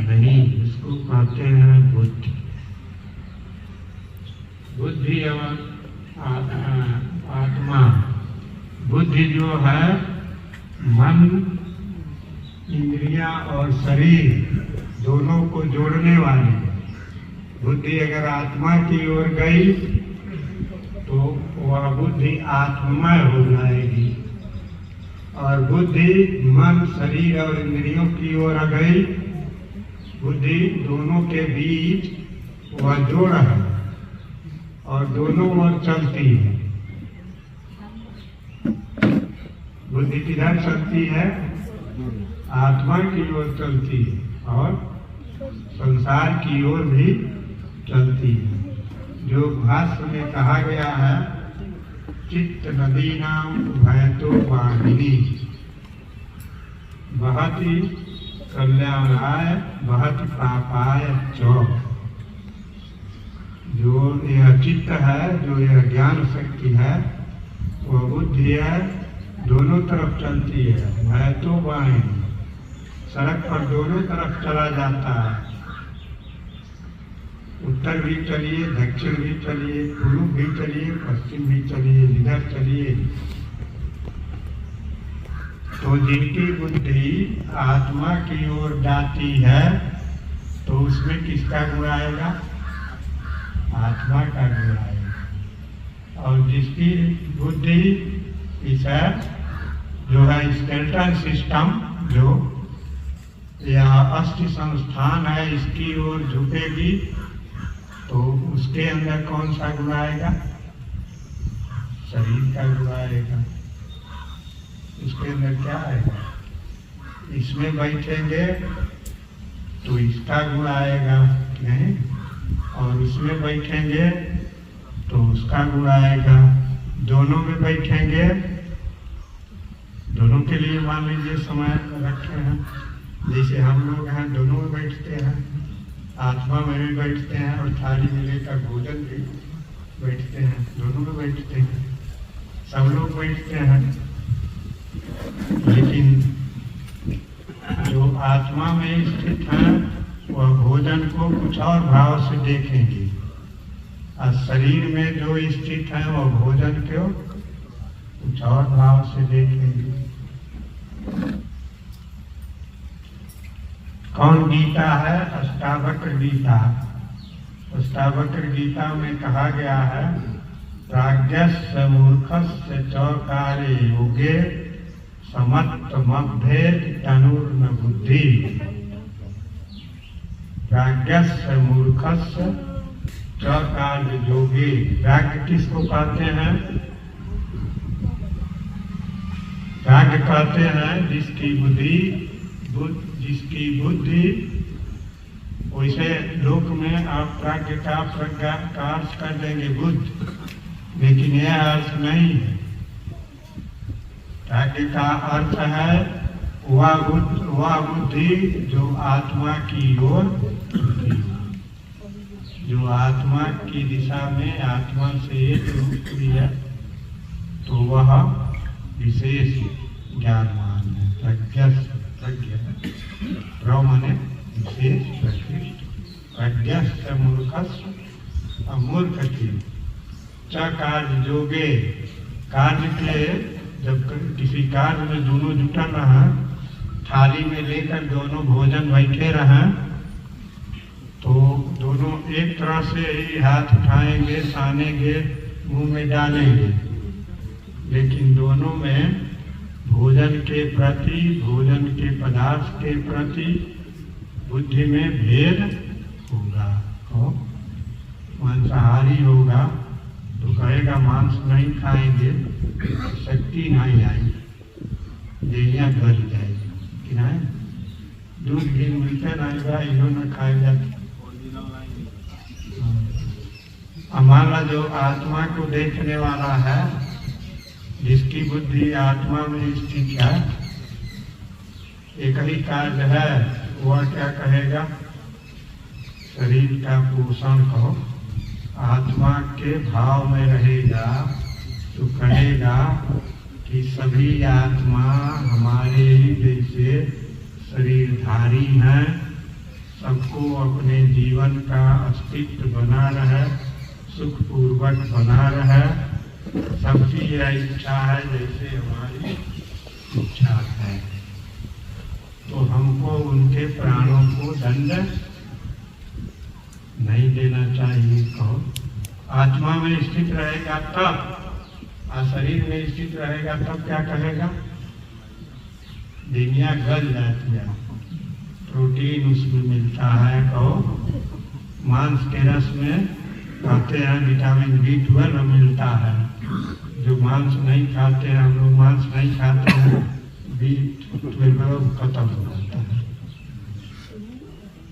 नहीं, इसको कहते हैं बुद्धि। बुद्धि और आत्मा। बुद्धि जो है मन, इंद्रियां और शरीर दोनों को जोड़ने वाली है। बुद्धि अगर आत्मा की ओर गई तो वह बुद्धि आत्ममय हो जाएगी, और बुद्धि मन, शरीर और इंद्रियों की ओर आ गई। बुद्धि दोनों के बीच वह जोड़ है और दोनों ओर चलती है। बुद्धि किधर चलती है? आत्मा की ओर चलती है और संसार की ओर भी चलती है। जो भाष्य में कहा गया है, चित्त नदी नाम भयतो वाहिनी, बहति कल्याणाय बहति पापाय च। जो यह चित्त है, जो यह ज्ञान शक्ति है, वह बुद्धि है, दोनों तरफ चलती है। भयतो वाहिनी, सड़क पर दोनों तरफ चला जाता है। उत्तर भी चलिए, दक्षिण भी चलिए, पूर्व भी चलिए, पश्चिम भी चलिए, इधर चलिए। तो जिनकी बुद्धि आत्मा की ओर जाती है तो उसमें किसका गुण आएगा? आत्मा का गुण आएगा। और जिसकी बुद्धि इस जो है स्केलेटल सिस्टम, जो यह अस्थि संस्थान है, इसकी ओर झुकेगी तो उसके अंदर कौन सा गुण आएगा? शरीर का गुण आएगा। इसके अंदर क्या आएगा? इसमें बैठेंगे तो इसका गुण आएगा नहीं, और इसमें बैठेंगे तो उसका गुण आएगा। दोनों में बैठेंगे, दोनों के लिए मान लीजिए समय रखे हैं। जैसे हम लोग हैं दोनों में बैठते हैं, आत्मा में भी बैठते हैं और थाली में लेकर भोजन भी बैठते हैं, दोनों में बैठते हैं, सब लोग बैठते हैं। लेकिन जो आत्मा में स्थित है वह भोजन को कुछ और भाव से देखेंगे, और शरीर में जो स्थित है वह भोजन को कुछ और भाव से देखेंगे। कौन गीता है? अष्टावक्र गीता। अष्टावक्र गीता में कहा गया है, प्राज्ञस्य मूर्खस्य च काले योगे समत्वमभ्येत तनुर्न बुद्धि। प्राज्ञस्य मूर्खस्य च काले योगे। प्राज्ञ किसको कहते हैं? प्राज्ञ कहते हैं जिसकी बुद्धि वैसे लोक में आप प्राज्ञ का अर्थ कर देंगे बुद्ध, लेकिन यह अर्थ नहीं है। प्राज्ञ का अर्थ है वह बुद्धि जो आत्मा की ओर, जो आत्मा की दिशा में आत्मा से एक रूप हुई है, तो वह विशेष ज्ञानवान है। प्रज्ञा माने विशेष प्रकृष्ट। प्रज्ञस्य मूर्खस्य अमूर्ख की च कार्य जोगे। कार्य के जब किसी कार्य में दोनों जुटल रहा, थाली में लेकर दोनों भोजन बैठे रहे, तो दोनों एक तरह से ही हाथ उठाएंगे, सानेंगे, मुंह में डालेंगे, लेकिन दोनों में भोजन के प्रति, भोजन के पदार्थ के प्रति बुद्धि में भेद होगा। मांसाहारी होगा तो कहेगा मांस नहीं खाएंगे, शक्ति नहीं आएगी, देहियाँ गल जाएगी कि नहीं, दूध घी मिलते रहेगा, इन्हों न खाएगा। हमारा जो आत्मा को देखने वाला है, जिसकी बुद्धि आत्मा में स्थित है, एक ही कार्य है, वह क्या कहेगा? शरीर का पोषण करो, आत्मा के भाव में रहेगा तो कहेगा कि सभी आत्मा हमारे ही जैसे शरीरधारी हैं, सबको अपने जीवन का अस्तित्व बना रहे, सुखपूर्वक बना रहे, सबकी यह इच्छा है जैसे हमारी इच्छा है, तो हमको उनके प्राणों को दंड नहीं देना चाहिए। कहो आत्मा में स्थित रहेगा तब, और शरीर में स्थित रहेगा तब क्या कहेगा? दुनिया गल जाती है, प्रोटीन उसमें मिलता है। कहो मांस के रस में कहते हैं विटामिन B12 मिलता है, जो मांस नहीं खाते हैं, हम लोग मांस नहीं खाते हैं, B12 खत्म हो जाता है।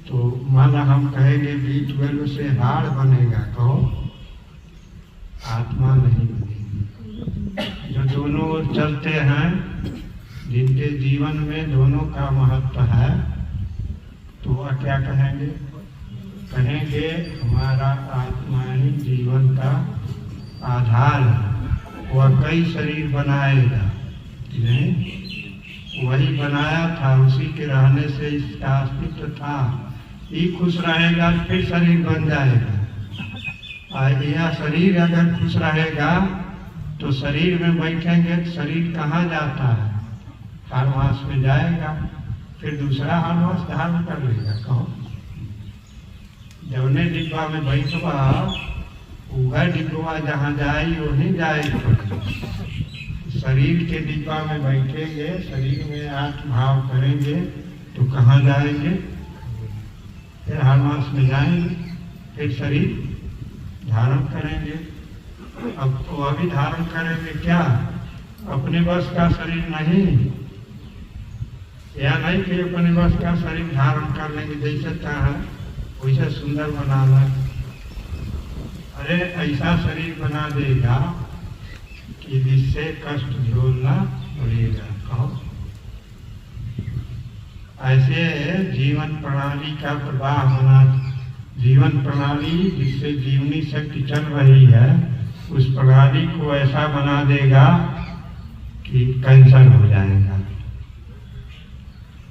तो माना हम कहेंगे B12 से हाड़ बनेगा, कहो आत्मा नहीं बनेगी। जो दोनों ओर चलते हैं, जिनके जीवन में दोनों का महत्व है, तो वह क्या कहेंगे? कहेंगे हमारा आत्मा ही जीवन का आधार है, वह कई शरीर बनाएगा नहीं, वही बनाया था, उसी के रहने से इसका अस्तित्व था। ये खुश रहेगा फिर शरीर बन जाएगा, और यह शरीर अगर खुश रहेगा तो शरीर में बैठेंगे तो शरीर कहाँ जाता है? हारवास में जाएगा, फिर दूसरा हारवास धारण कर लेगा। कहो जौने डिब्बा में बैठवा, वह डिब्बा जहाँ जाए वहीं जाएगा। शरीर के डिब्बा में बैठेंगे, शरीर में आत्म भाव करेंगे तो कहाँ जाएंगे? फिर हारवास में जाएंगे, फिर शरीर धारण करेंगे। अब तो अभी धारण करेंगे क्या? अपने बस का शरीर नहीं, या नहीं कि अपने बस का शरीर धारण कर लेंगे, जैसे चाहे वैसे सुंदर बनाना। अरे ऐसा शरीर बना देगा कि जिससे कष्ट झेलना पड़ेगा। कहो ऐसे जीवन प्रणाली का प्रवाह होना, जीवन प्रणाली जिससे जीवनी शक्ति चल रही है उस प्रणाली को ऐसा बना देगा कि कैंसर हो जाएगा।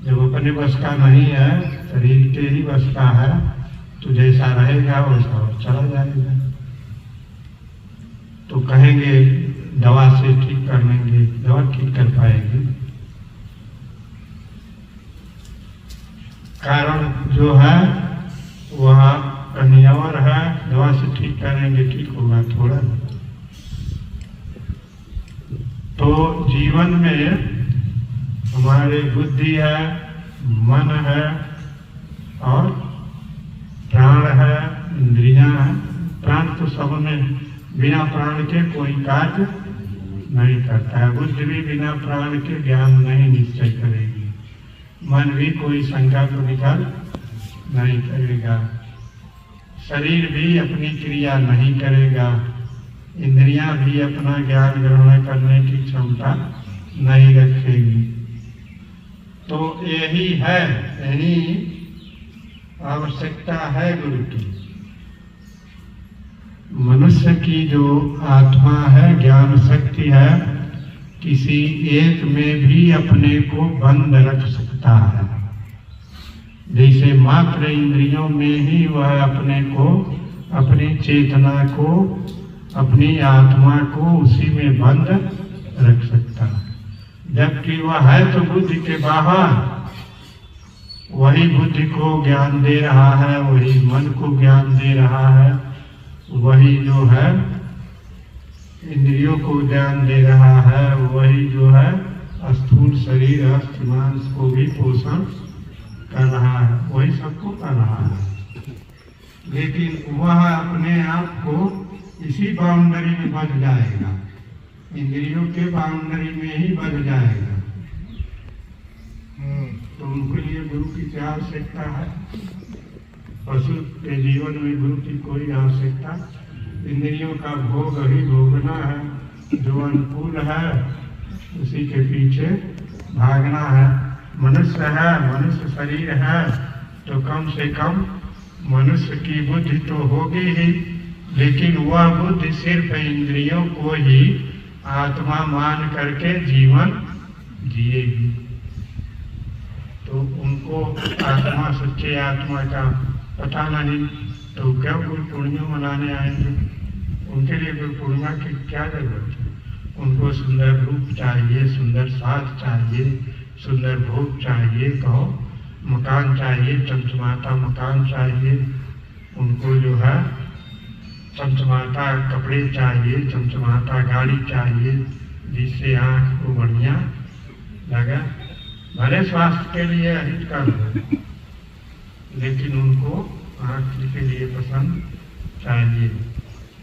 जब अपने बस का नहीं है, शरीर के ही बस का है, तो जैसा रहेगा वैसा चला जाएगा। तो कहेंगे दवा से ठीक कर लेंगे, दवा ठीक कर पाएगी? कारण जो है वह कहीं और है, दवा से ठीक करेंगे ठीक होगा थोड़ा। तो जीवन में हमारे बुद्धि है, मन है और प्राण है, इंद्रियां हैं। प्राण तो सब में, बिना प्राण के कोई कार्य नहीं करता है। बुद्धि भी बिना प्राण के ज्ञान नहीं निश्चय करेगी। मन भी कोई संकल्प विकल्प नहीं करेगा। शरीर भी अपनी क्रिया नहीं करेगा। इंद्रियां भी अपना ज्ञान ग्रहण करने की क्षमता नहीं रखेगी। तो यही है, यही आवश्यकता है गुरु की। मनुष्य की जो आत्मा है, ज्ञान शक्ति है, किसी एक में भी अपने को बंद रख सकता है। जैसे मात्र इंद्रियों में ही वह अपने को, अपनी चेतना को, अपनी आत्मा को उसी में बंद रख सकता है। जबकि वह है तो बुद्धि के बाहर, वही बुद्धि को ज्ञान दे रहा है, वही मन को ज्ञान दे रहा है, वही जो है इंद्रियों को ज्ञान दे रहा है, वही जो है स्थूल शरीर अस्थि मांस को भी पोषण कर रहा है, वही सबको कर रहा है। लेकिन वह अपने आप को इसी बाउंड्री में बच जाएगा, इंद्रियों के बाउंड्री में ही बच जाएगा। तो उनके लिए गुरु की क्या आवश्यकता है? पशु के जीवन में गुरु की कोई आवश्यकता, इंद्रियों का भोग ही भोगना है, जो अनुकूल है उसी के पीछे भागना है। मनुष्य है, मनुष्य शरीर है, तो कम से कम मनुष्य की बुद्धि तो होगी ही, लेकिन वह बुद्धि सिर्फ इंद्रियों को ही आत्मा मान करके जीवन जिएगी। तो उनको आत्मा, सच्चे आत्मा का पता नहीं, तो क्या गुरु पूर्णिमा मनाने आएंगे? उनके लिए गुरु पूर्णिमा की क्या जरूरत है? उनको सुंदर रूप चाहिए, सुंदर साथ चाहिए, सुंदर भोग चाहिए, कहो मकान चाहिए, चमचमाता मकान चाहिए, उनको जो है चमचमाता कपड़े चाहिए, चमचमाता गाड़ी चाहिए, जिससे आँख को बढ़िया लगे। भले स्वास्थ्य के लिए हितकर हो, लेकिन उनको आँख के लिए पसंद चाहिए।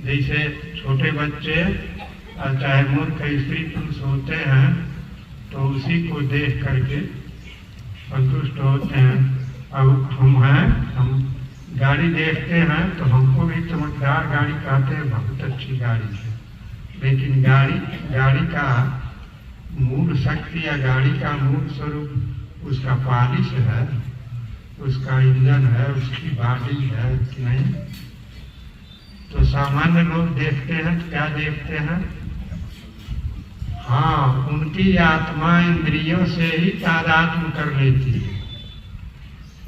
जैसे छोटे बच्चे चाहे मूर्ख स्त्री पुरुष होते हैं तो उसी को देख करके संतुष्ट होते हैं। अब हम हैं, हम गाड़ी देखते हैं तो हमको भी चमकदार गाड़ी कहते हैं, बहुत अच्छी गाड़ी है, लेकिन गाड़ी का मूल शक्ति या गाड़ी का मूल स्वरूप उसका पॉलिश है, उसका इंजन है, उसकी बॉडी है कि नहीं। तो सामान्य लोग देखते हैं तो क्या देखते हैं? हाँ, उनकी आत्मा इंद्रियों से ही तादात्म्य कर लेती है,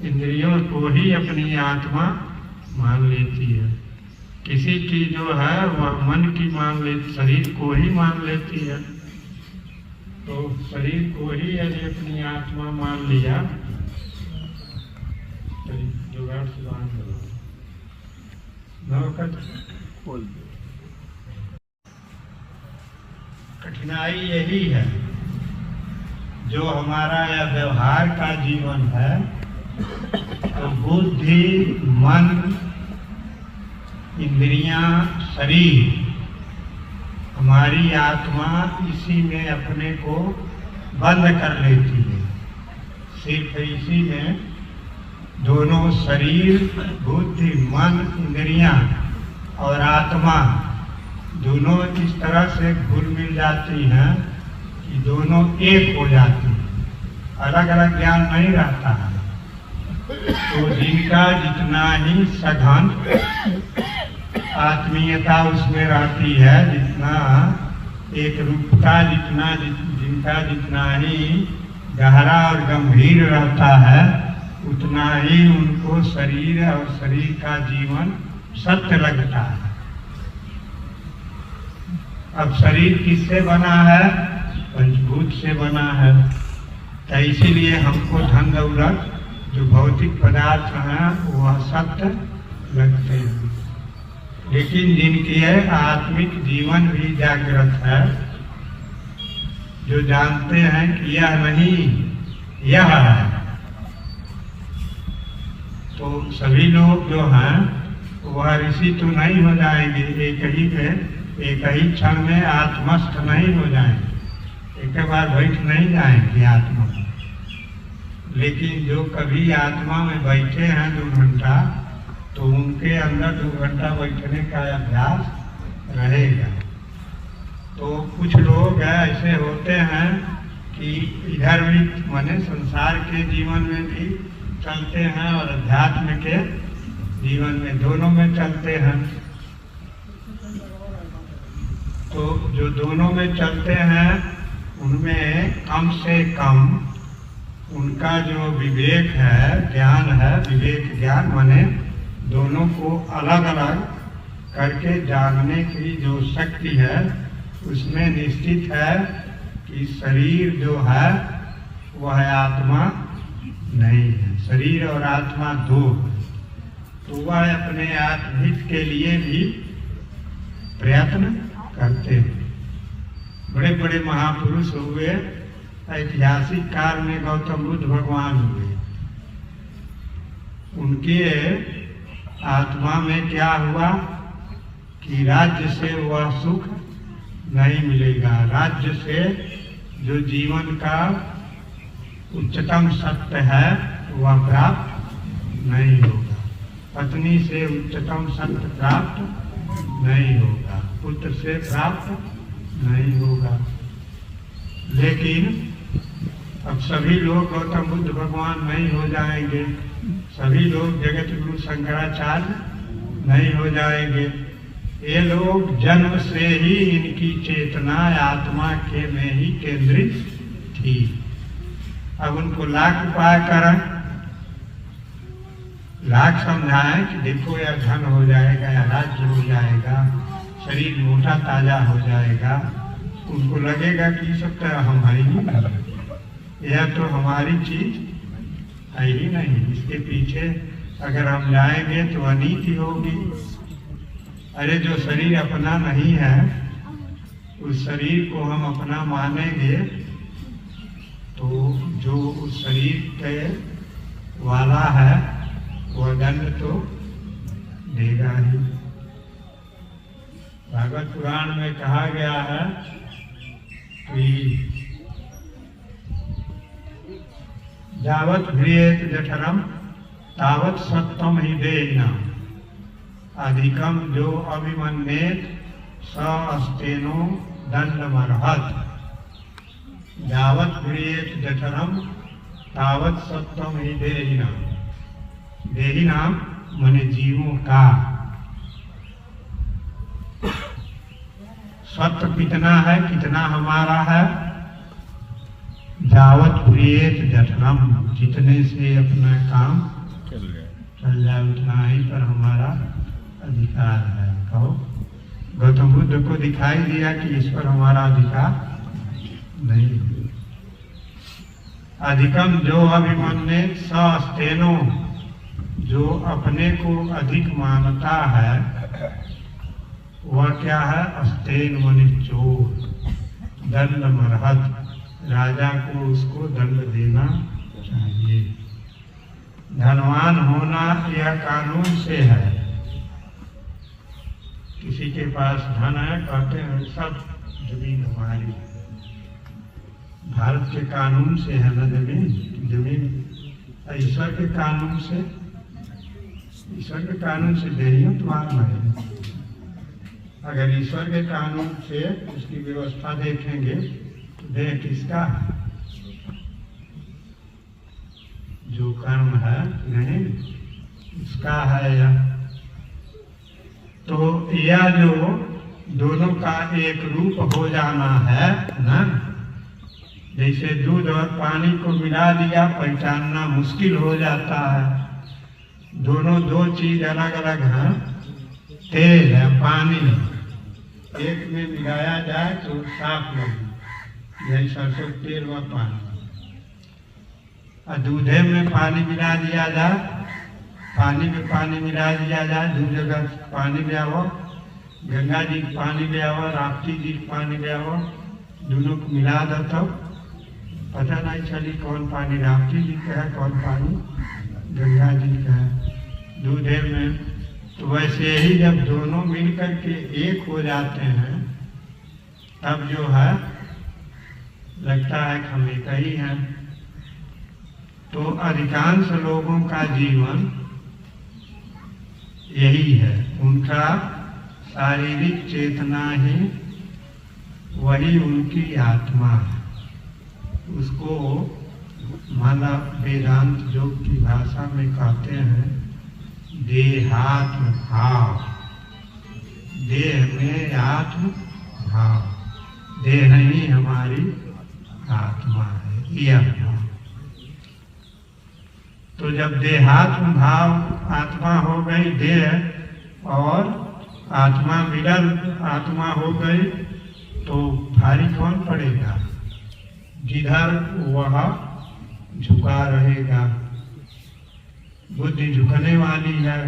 इंद्रियों को ही अपनी आत्मा मान लेती है। किसी की जो है वह मन की मान लेती, शरीर को ही मान लेती है। तो शरीर को ही यदि अपनी आत्मा मान लिया, जुगाड़ से बांध दो। कठिनाई यही है, जो हमारा यह व्यवहार का जीवन है, तो बुद्धि, मन, इंद्रियां, शरीर, हमारी आत्मा इसी में अपने को बंद कर लेती है। सिर्फ इसी में दोनों शरीर, बुद्धि, मन, इंद्रियां और आत्मा दोनों इस तरह से घुल मिल जाती हैं कि दोनों एक हो जाती हैं, अलग अलग ज्ञान नहीं रहता है। तो जिनका जितना ही सघन आत्मीयता उसमें रहती है, जितना एक रूपता, जिनका जितना ही गहरा और गंभीर रहता है, उतना ही उनको शरीर और शरीर का जीवन सत्य लगता है। अब शरीर किससे बना है? पंचभूत से बना है। तो इसीलिए हमको धन दौलत जो भौतिक पदार्थ हैं वह सत्य लगते हैं, लेकिन जिनकी आत्मिक जीवन भी जागृत है, जो जानते हैं कि यह नहीं यह है, तो सभी लोग जो हैं वह ऋषि तो नहीं हो जाएंगे, एक ही क्षण में आत्मस्थ नहीं हो जाएंगे, एक बार बैठ नहीं जाएंगे आत्मा में। लेकिन जो कभी आत्मा में बैठे हैं 2 घंटा, तो उनके अंदर 2 घंटा बैठने का अभ्यास रहेगा। तो कुछ लोग ऐसे होते हैं कि इधर भी माने संसार के जीवन में भी चलते हैं और अध्यात्म के जीवन में, दोनों में चलते हैं। तो जो दोनों में चलते हैं उनमें कम से कम उनका जो विवेक है, ज्ञान है, विवेक ज्ञान माने दोनों को अलग अलग करके जानने की जो शक्ति है, उसमें निश्चित है कि शरीर जो है वह आत्मा नहीं है, शरीर और आत्मा दो है। तो वह अपने आत्महित के लिए भी प्रयत्न करते हैं। बड़े बड़े महापुरुष हुए, ऐतिहासिक काल में गौतम बुद्ध भगवान हुए। उनके आत्मा में क्या हुआ कि राज्य से वह सुख नहीं मिलेगा, राज्य से जो जीवन का उच्चतम सत्य है वह प्राप्त नहीं होगा, पत्नी से उच्चतम सत्य प्राप्त नहीं होगा, पुत्र से प्राप्त नहीं होगा। लेकिन अब सभी लोग गौतम बुद्ध भगवान नहीं हो जाएंगे, सभी लोग जगत गुरु शंकराचार्य नहीं हो जाएंगे। ये लोग जन्म से ही इनकी चेतना आत्मा के में ही केंद्रित थी। अब उनको लाख उपाय करें, लाख समझाएं कि देखो यह धन हो जाएगा, या राज्य हो जाएगा, शरीर मोटा ताजा हो जाएगा, उनको लगेगा कि सब तो हम है ही नहीं, यह तो हमारी चीज है ही नहीं, इसके पीछे अगर हम जाएंगे तो अनीति होगी। अरे जो शरीर अपना नहीं है, उस शरीर को हम अपना मानेंगे तो जो उस शरीर के वाला है वह दंड तो देगा ही। भागवत पुराण में कहा गया है कि जावत भ्रियेत जठरम तावत सत्वम ही देहिना, अधिकम जो अभिमन्येत स अस्तेनो दंडमर्हत। जावत भ्रियेत जठरम तावत सत्वम ही देहिना, देहिना माने जीवों का। सत्व कितना है, कितना हमारा है? जावत प्रियेत जठरम, जितने से अपना काम चल जाए उतना ही पर हमारा अधिकार है। कहो, गौतम बुद्ध को दिखाई दिया कि इस पर हमारा अधिकार नहीं। अधिकम जो अभिमन्ये स अस्तेनो, जो अपने को अधिक मानता है वह क्या है? अस्तेन मनि चोर, दंड मरहत, राजा को उसको दंड देना चाहिए। धनवान होना यह कानून से है। किसी के पास धन है, कहते हैं सब जमीन हमारी। भारत के कानून से है ना जमीन, ईश्वर के कानून से, ईश्वर के कानून से देहियों तुम्हारा नहीं। अगर ईश्वर के कानून से उसकी व्यवस्था देखेंगे तो देह किसका है? जो कर्म है नहीं उसका है यह। तो यह जो दोनों का एक रूप हो जाना है ना, जैसे दूध और पानी को मिला दिया पहचानना मुश्किल हो जाता है। दोनों दो चीज अलग अलग हैं। तेल है पानी, एक में मिलाया जाए तो साफ लगे, यही सरसों तेल व पानी। और दूधे में पानी मिला दिया जाए, पानी में पानी मिला दिया जाए, दूध अगर पानी ले आओ, गंगा जी के पानी ले आओ, राप्ती जी के पानी ले आओ, दोनों को मिला दो तो पता नहीं चली कौन पानी राप्ती जी का है कौन पानी गंगा जी का है दूधे में। तो वैसे ही जब दोनों मिलकर के एक हो जाते हैं तब जो है लगता है कि हम एक ही हैं। तो अधिकांश लोगों का जीवन यही है, उनका शारीरिक चेतना ही वही उनकी आत्मा है। उसको माना वेदांत योग की भाषा में कहते हैं देहात्म भाव। देह में आत्म भाव, देह ही हमारी आत्मा है यह भाव। तो जब देहात्म भाव आत्मा हो गई, देह और आत्मा मिलन आत्मा हो गई, तो भारी कौन पड़ेगा? जिधर वह झुका रहेगा। बुद्धि झुकने वाली है।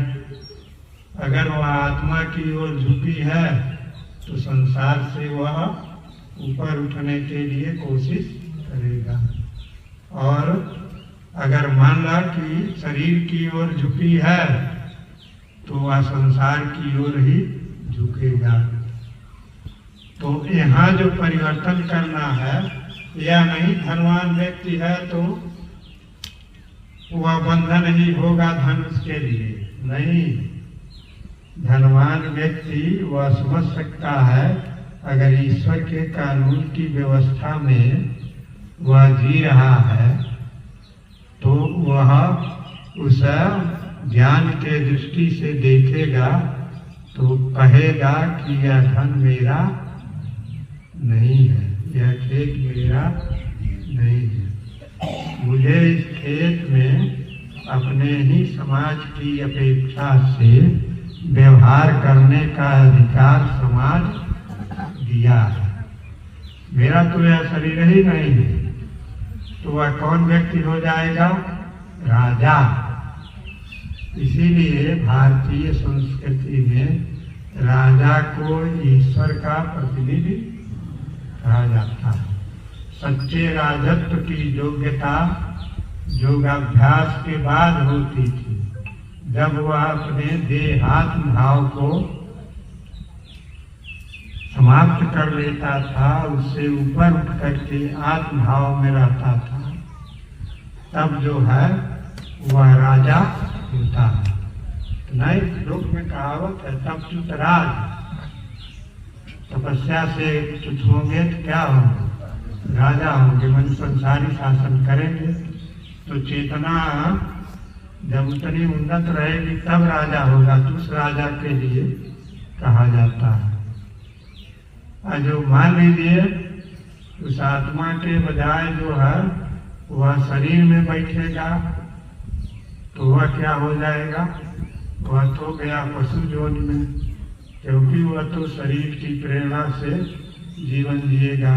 अगर वह आत्मा की ओर झुकी है तो संसार से वह ऊपर उठने के लिए कोशिश करेगा। और अगर मान ला कि शरीर की ओर झुकी है तो वह संसार की ओर ही झुकेगा। तो यहाँ जो परिवर्तन करना है, या नहीं धनवान व्यक्ति है तो वह बंधन ही होगा धन उसके लिए, नहीं। धनवान व्यक्ति वह समझ सकता है अगर ईश्वर के कानून की व्यवस्था में वह जी रहा है तो वह उस ज्ञान के दृष्टि से देखेगा तो कहेगा कि यह धन मेरा नहीं है, यह खेत मेरा नहीं है। मुझे इस खेत में अपने ही समाज की अपेक्षा से व्यवहार करने का अधिकार समाज दिया है। मेरा तो यह शरीर ही नहीं है। तो वह कौन व्यक्ति हो जाएगा? राजा। इसीलिए भारतीय संस्कृति में राजा को ईश्वर का प्रतिनिधि कहा जाता है। सच्चे राजत्व की योग्यता योगाभ्यास के बाद होती थी, जब वह अपने देहात्म भाव को समाप्त कर लेता था, उससे ऊपर उठ करके आत्म भाव में रहता था, तब जो है वह राजा होता है। नए लोक में कहावत है तब च्युत राज। तपस्या से च्युत होंगे तो क्या होंगे? राजा होंगे, मन संसारी शासन करेंगे। तो चेतना जब उतनी उन्नत रहेगी तब राजा होगा, तो उस राजा के लिए कहा जाता है। और जो मान लीजिए उस आत्मा के बजाय जो है वह शरीर में बैठेगा तो वह क्या हो जाएगा? वह तो गया पशु जोन में, क्योंकि वह तो शरीर की प्रेरणा से जीवन जिएगा।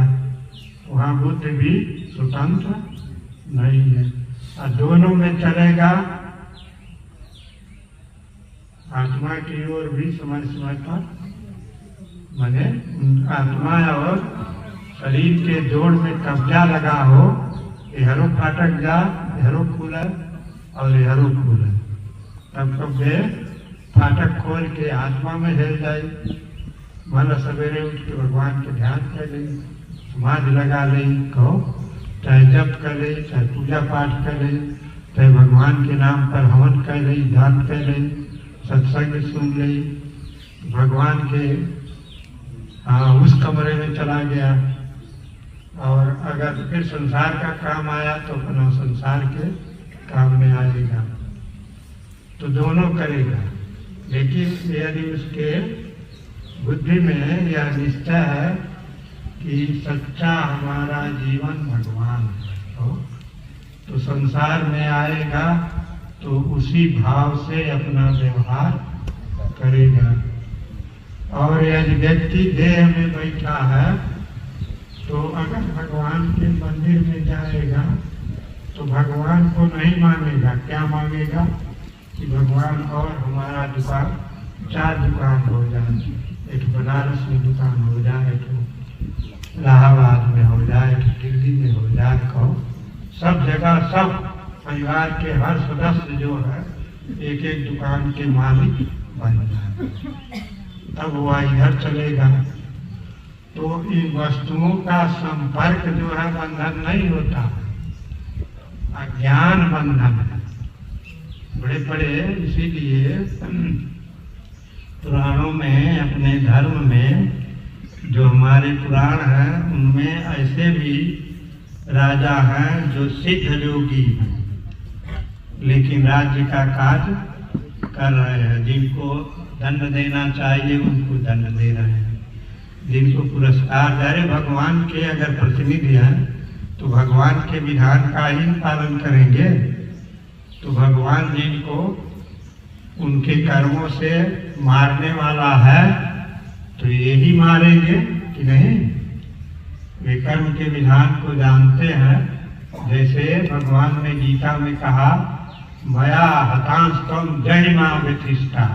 वहाँ बुद्धि भी स्वतंत्र नहीं है। और दोनों में चलेगा, आत्मा की ओर भी समय समय पर, माने आत्मा और शरीर के जोड़ में कब्जा लगा हो, यहरो फाटक जा, यहरो खुला और यहरो खुला, तब कब्जे फाटक खोल के आत्मा में हेल जाए। मानो सवेरे उठ के भगवान के ध्यान कर ले, समाधि लगा ले, कहो चाहे जप कर ले, चाहे पूजा पाठ कर ले, चाहे भगवान के नाम पर हवन कर ले, ध्यान कर ले, सत्संग सुन ले, भगवान के हाँ उस कमरे में चला गया, और अगर फिर संसार का काम आया तो अपना संसार के काम में आएगा, तो दोनों करेगा। लेकिन यदि उसके बुद्धि में यह निश्चय है कि सच्चा हमारा जीवन भगवान है, तो संसार में आएगा तो उसी भाव से अपना व्यवहार करेगा। और यदि व्यक्ति देह में बैठा है तो अगर भगवान के मंदिर में जाएगा तो भगवान को नहीं मांगेगा। क्या मांगेगा कि भगवान और हमारा दुकान, 4 दुकान हो जाए, एक बनारस में दुकान हो जाए, एक इलाहाबाद में हो जाए, एक दिल्ली में हो जाए, कहो सब जगह सब परिवार के हर सदस्य जो है एक एक दुकान के मालिक बन जाए, तब वह इधर चलेगा। तो इन वस्तुओं का संपर्क जो है बंधन नहीं होता, अज्ञान बंधन है। बड़े बड़े इसीलिए पुराणों में, अपने धर्म में जो हमारे पुराण हैं उनमें ऐसे भी राजा हैं जो सिद्ध योगी हैं, लेकिन राज्य का कार्य कर रहे हैं। जिनको दंड देना चाहिए उनको दंड दे रहे हैं, जिनको पुरस्कार दे रहे। भगवान के अगर प्रतिनिधि हैं तो भगवान के विधान का ही पालन करेंगे, तो भगवान जिनको उनके कर्मों से मारने वाला है तो यही मारेंगे कि नहीं। वे कर्म के विधान को जानते हैं। जैसे भगवान ने गीता में कहा, मया हतांस्तम जहिमा व्यतिष्ठा,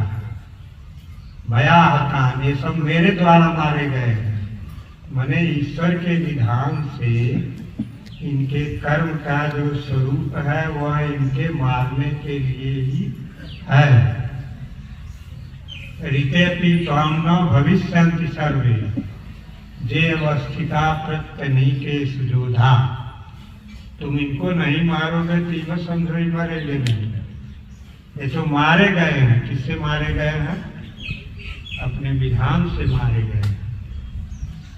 मया हतान, ये सब मेरे द्वारा मारे गए हैं। माने ईश्वर के विधान से इनके कर्म का जो स्वरूप है वह इनके मारने के लिए ही है। ऋतेपि त्वां न भविष्यन्ति सर्वे जे अवस्थिता प्रत्यनीके सुजोधा। तुम इनको नहीं मारोगे तो इनको समझो ही मरेंगे नहीं। ये तो मारे गए हैं। किससे मारे गए हैं? अपने विधान से मारे गए हैं।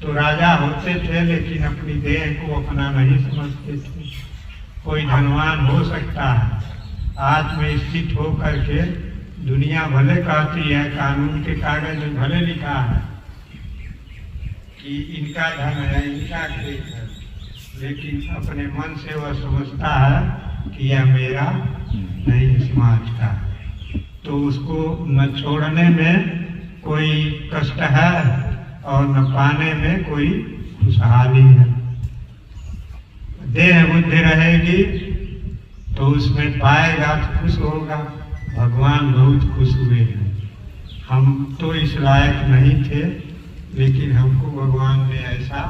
तो राजा होते थे लेकिन अपनी देह को अपना नहीं समझते थे। कोई धनवान हो सकता है, आज में स्थित हो करके दुनिया भले कहती है, कानून के कागज में भले लिखा है कि इनका धन है, इनका खेत है, लेकिन अपने मन से वह समझता है कि यह मेरा नहीं, समाज का है। तो उसको न छोड़ने में कोई कष्ट है और न पाने में कोई खुशहाली है। देह बुद्धि रहेगी तो उसमें पाएगा तो खुश होगा। भगवान बहुत खुश हुए हैं। हम तो इस लायक नहीं थे लेकिन हमको भगवान ने ऐसा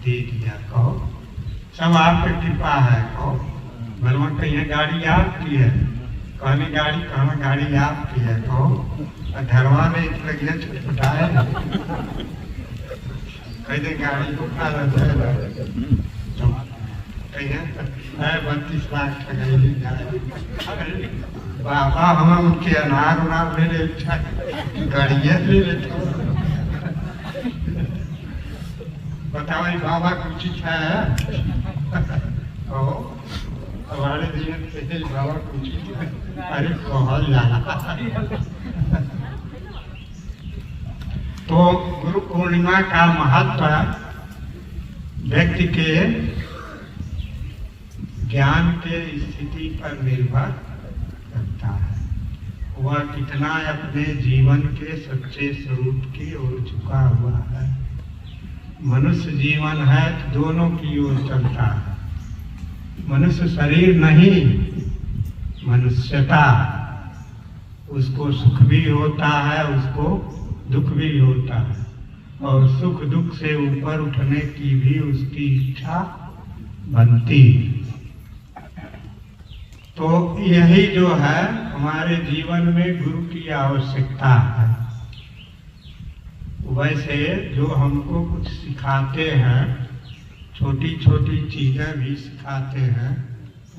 दे दिया। कहो सब आपकी कृपा है। कहो भगवान कहीं गाड़ी आपकी है, कहने गाड़ी कहाँ, गाड़ी आपकी है। कहो धरवा में लगे छुटपुटाए, कहते गाड़ी को खा रहता है, कहीं 32 लाख ठगाई जाए। बाबा हम उनके अनार उनार ले ले, गाड़ियाँ ले लेते। बताओ बाबा कुछ है हमारे जीवन से बाबा कुछ, अरे बहुत ज्यादा। तो गुरु पूर्णिमा का महत्व व्यक्ति के ज्ञान के स्थिति पर निर्भर करता है। वह कितना अपने जीवन के सच्चे स्वरूप की ओर झुका हुआ है। मनुष्य जीवन है तो दोनों की ओर चलता है। मनुष्य शरीर नहीं, मनुष्यता। उसको सुख भी होता है, उसको दुख भी होता है, और सुख दुख से ऊपर उठने की भी उसकी इच्छा बनती। तो यही जो है हमारे जीवन में गुरु की आवश्यकता है। वैसे जो हमको कुछ सिखाते हैं, छोटी छोटी चीजें भी सिखाते हैं,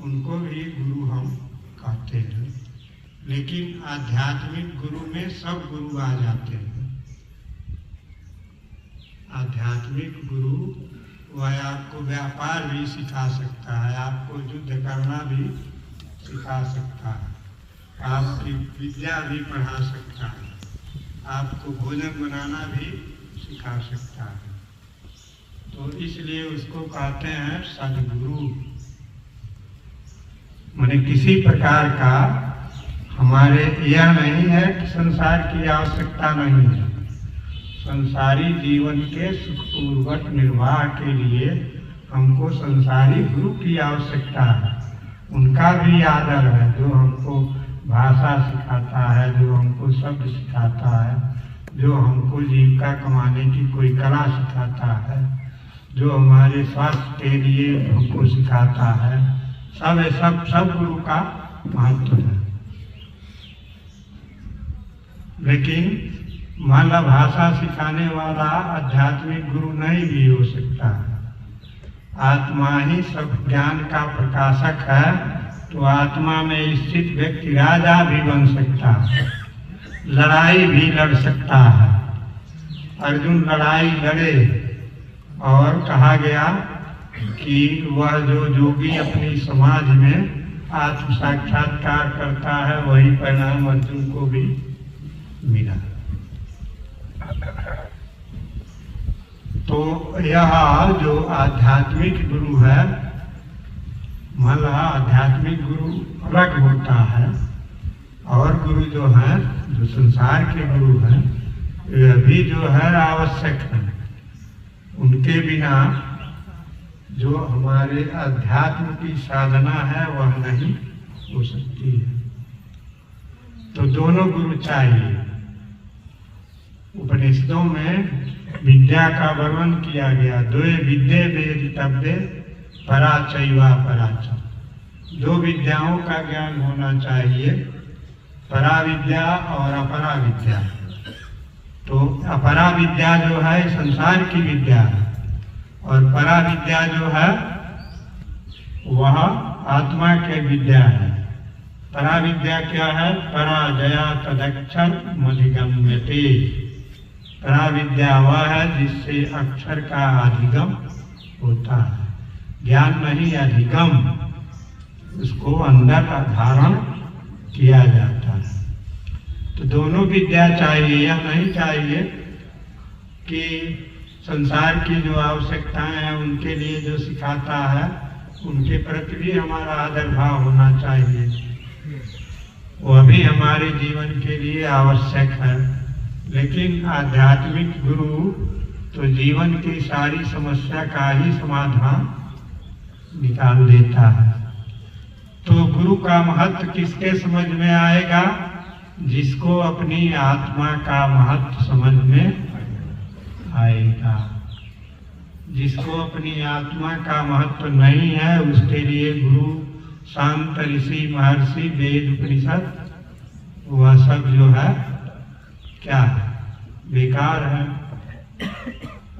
उनको भी गुरु हम कहते हैं। लेकिन आध्यात्मिक गुरु में सब गुरु आ जाते हैं। आध्यात्मिक गुरु वह आपको व्यापार भी सिखा सकता है, आपको युद्ध करना भी सिखा सकता है, आपकी विद्या भी पढ़ा सकता है, आपको भोजन बनाना भी सिखा सकता है। तो इसलिए उसको कहते हैं सद्गुरु। माने किसी प्रकार का हमारे यह नहीं है कि संसार की आवश्यकता नहीं है। संसारी जीवन के सुखपूर्वक निर्वाह के लिए हमको संसारी गुरु की आवश्यकता है। उनका भी आदर है, जो हमको भाषा सिखाता है, जो हमको शब्द सिखाता है, जो हमको जीविका कमाने की कोई कला सिखाता है, जो हमारे स्वास्थ्य के लिए हमको सिखाता है, सब गुरु का महत्व है। लेकिन मान लो भाषा सिखाने वाला आध्यात्मिक गुरु नहीं भी हो सकता है। आत्मा ही सब ज्ञान का प्रकाशक है, तो आत्मा में स्थित व्यक्ति राजा भी बन सकता है, लड़ाई भी लड़ सकता है। अर्जुन लड़ाई लड़े और कहा गया कि वह जो योगी अपनी समाज में आत्म साक्षात्कार करता है वही परिणाम अर्जुन को भी मिला। तो यह जो आध्यात्मिक गुरु है, मान लो आध्यात्मिक गुरु अलग होता है और गुरु जो है, जो संसार के गुरु हैं, यह भी जो है आवश्यक है। उनके बिना जो हमारे अध्यात्म की साधना है वह नहीं हो सकती है। तो दोनों गुरु चाहिए। उपनिषदों में विद्या का वर्णन किया गया, द्वे विद्ये वेदितव्ये परा चैवा पराच। दो विद्याओं का ज्ञान होना चाहिए, परा विद्या और अपरा विद्या। तो अपरा विद्या जो है संसार की विद्या है और परा विद्या जो है वह आत्मा के विद्या है। परा विद्या क्या है? पराजया तदक्षर मधिगम्यते। परा विद्या वह है जिससे अक्षर का अधिगम होता है। ज्ञान नहीं, अधिगम, उसको अंदर धारण किया जाता है। तो दोनों विद्या चाहिए। यह नहीं चाहिए कि संसार की जो आवश्यकताएं हैं उनके लिए जो सिखाता है उनके प्रति भी हमारा आदर भाव होना चाहिए, वह भी हमारे जीवन के लिए आवश्यक है। लेकिन आध्यात्मिक गुरु तो जीवन की सारी समस्या का ही समाधान निकाल देता है। तो गुरु का महत्व किसके समझ में आएगा? जिसको अपनी आत्मा का महत्व समझ में आएगा। जिसको अपनी आत्मा का महत्व नहीं है उसके लिए गुरु, शांत, ऋषि, महर्षि, वेद, उपनिषद वह सब जो है क्या है? बेकार है।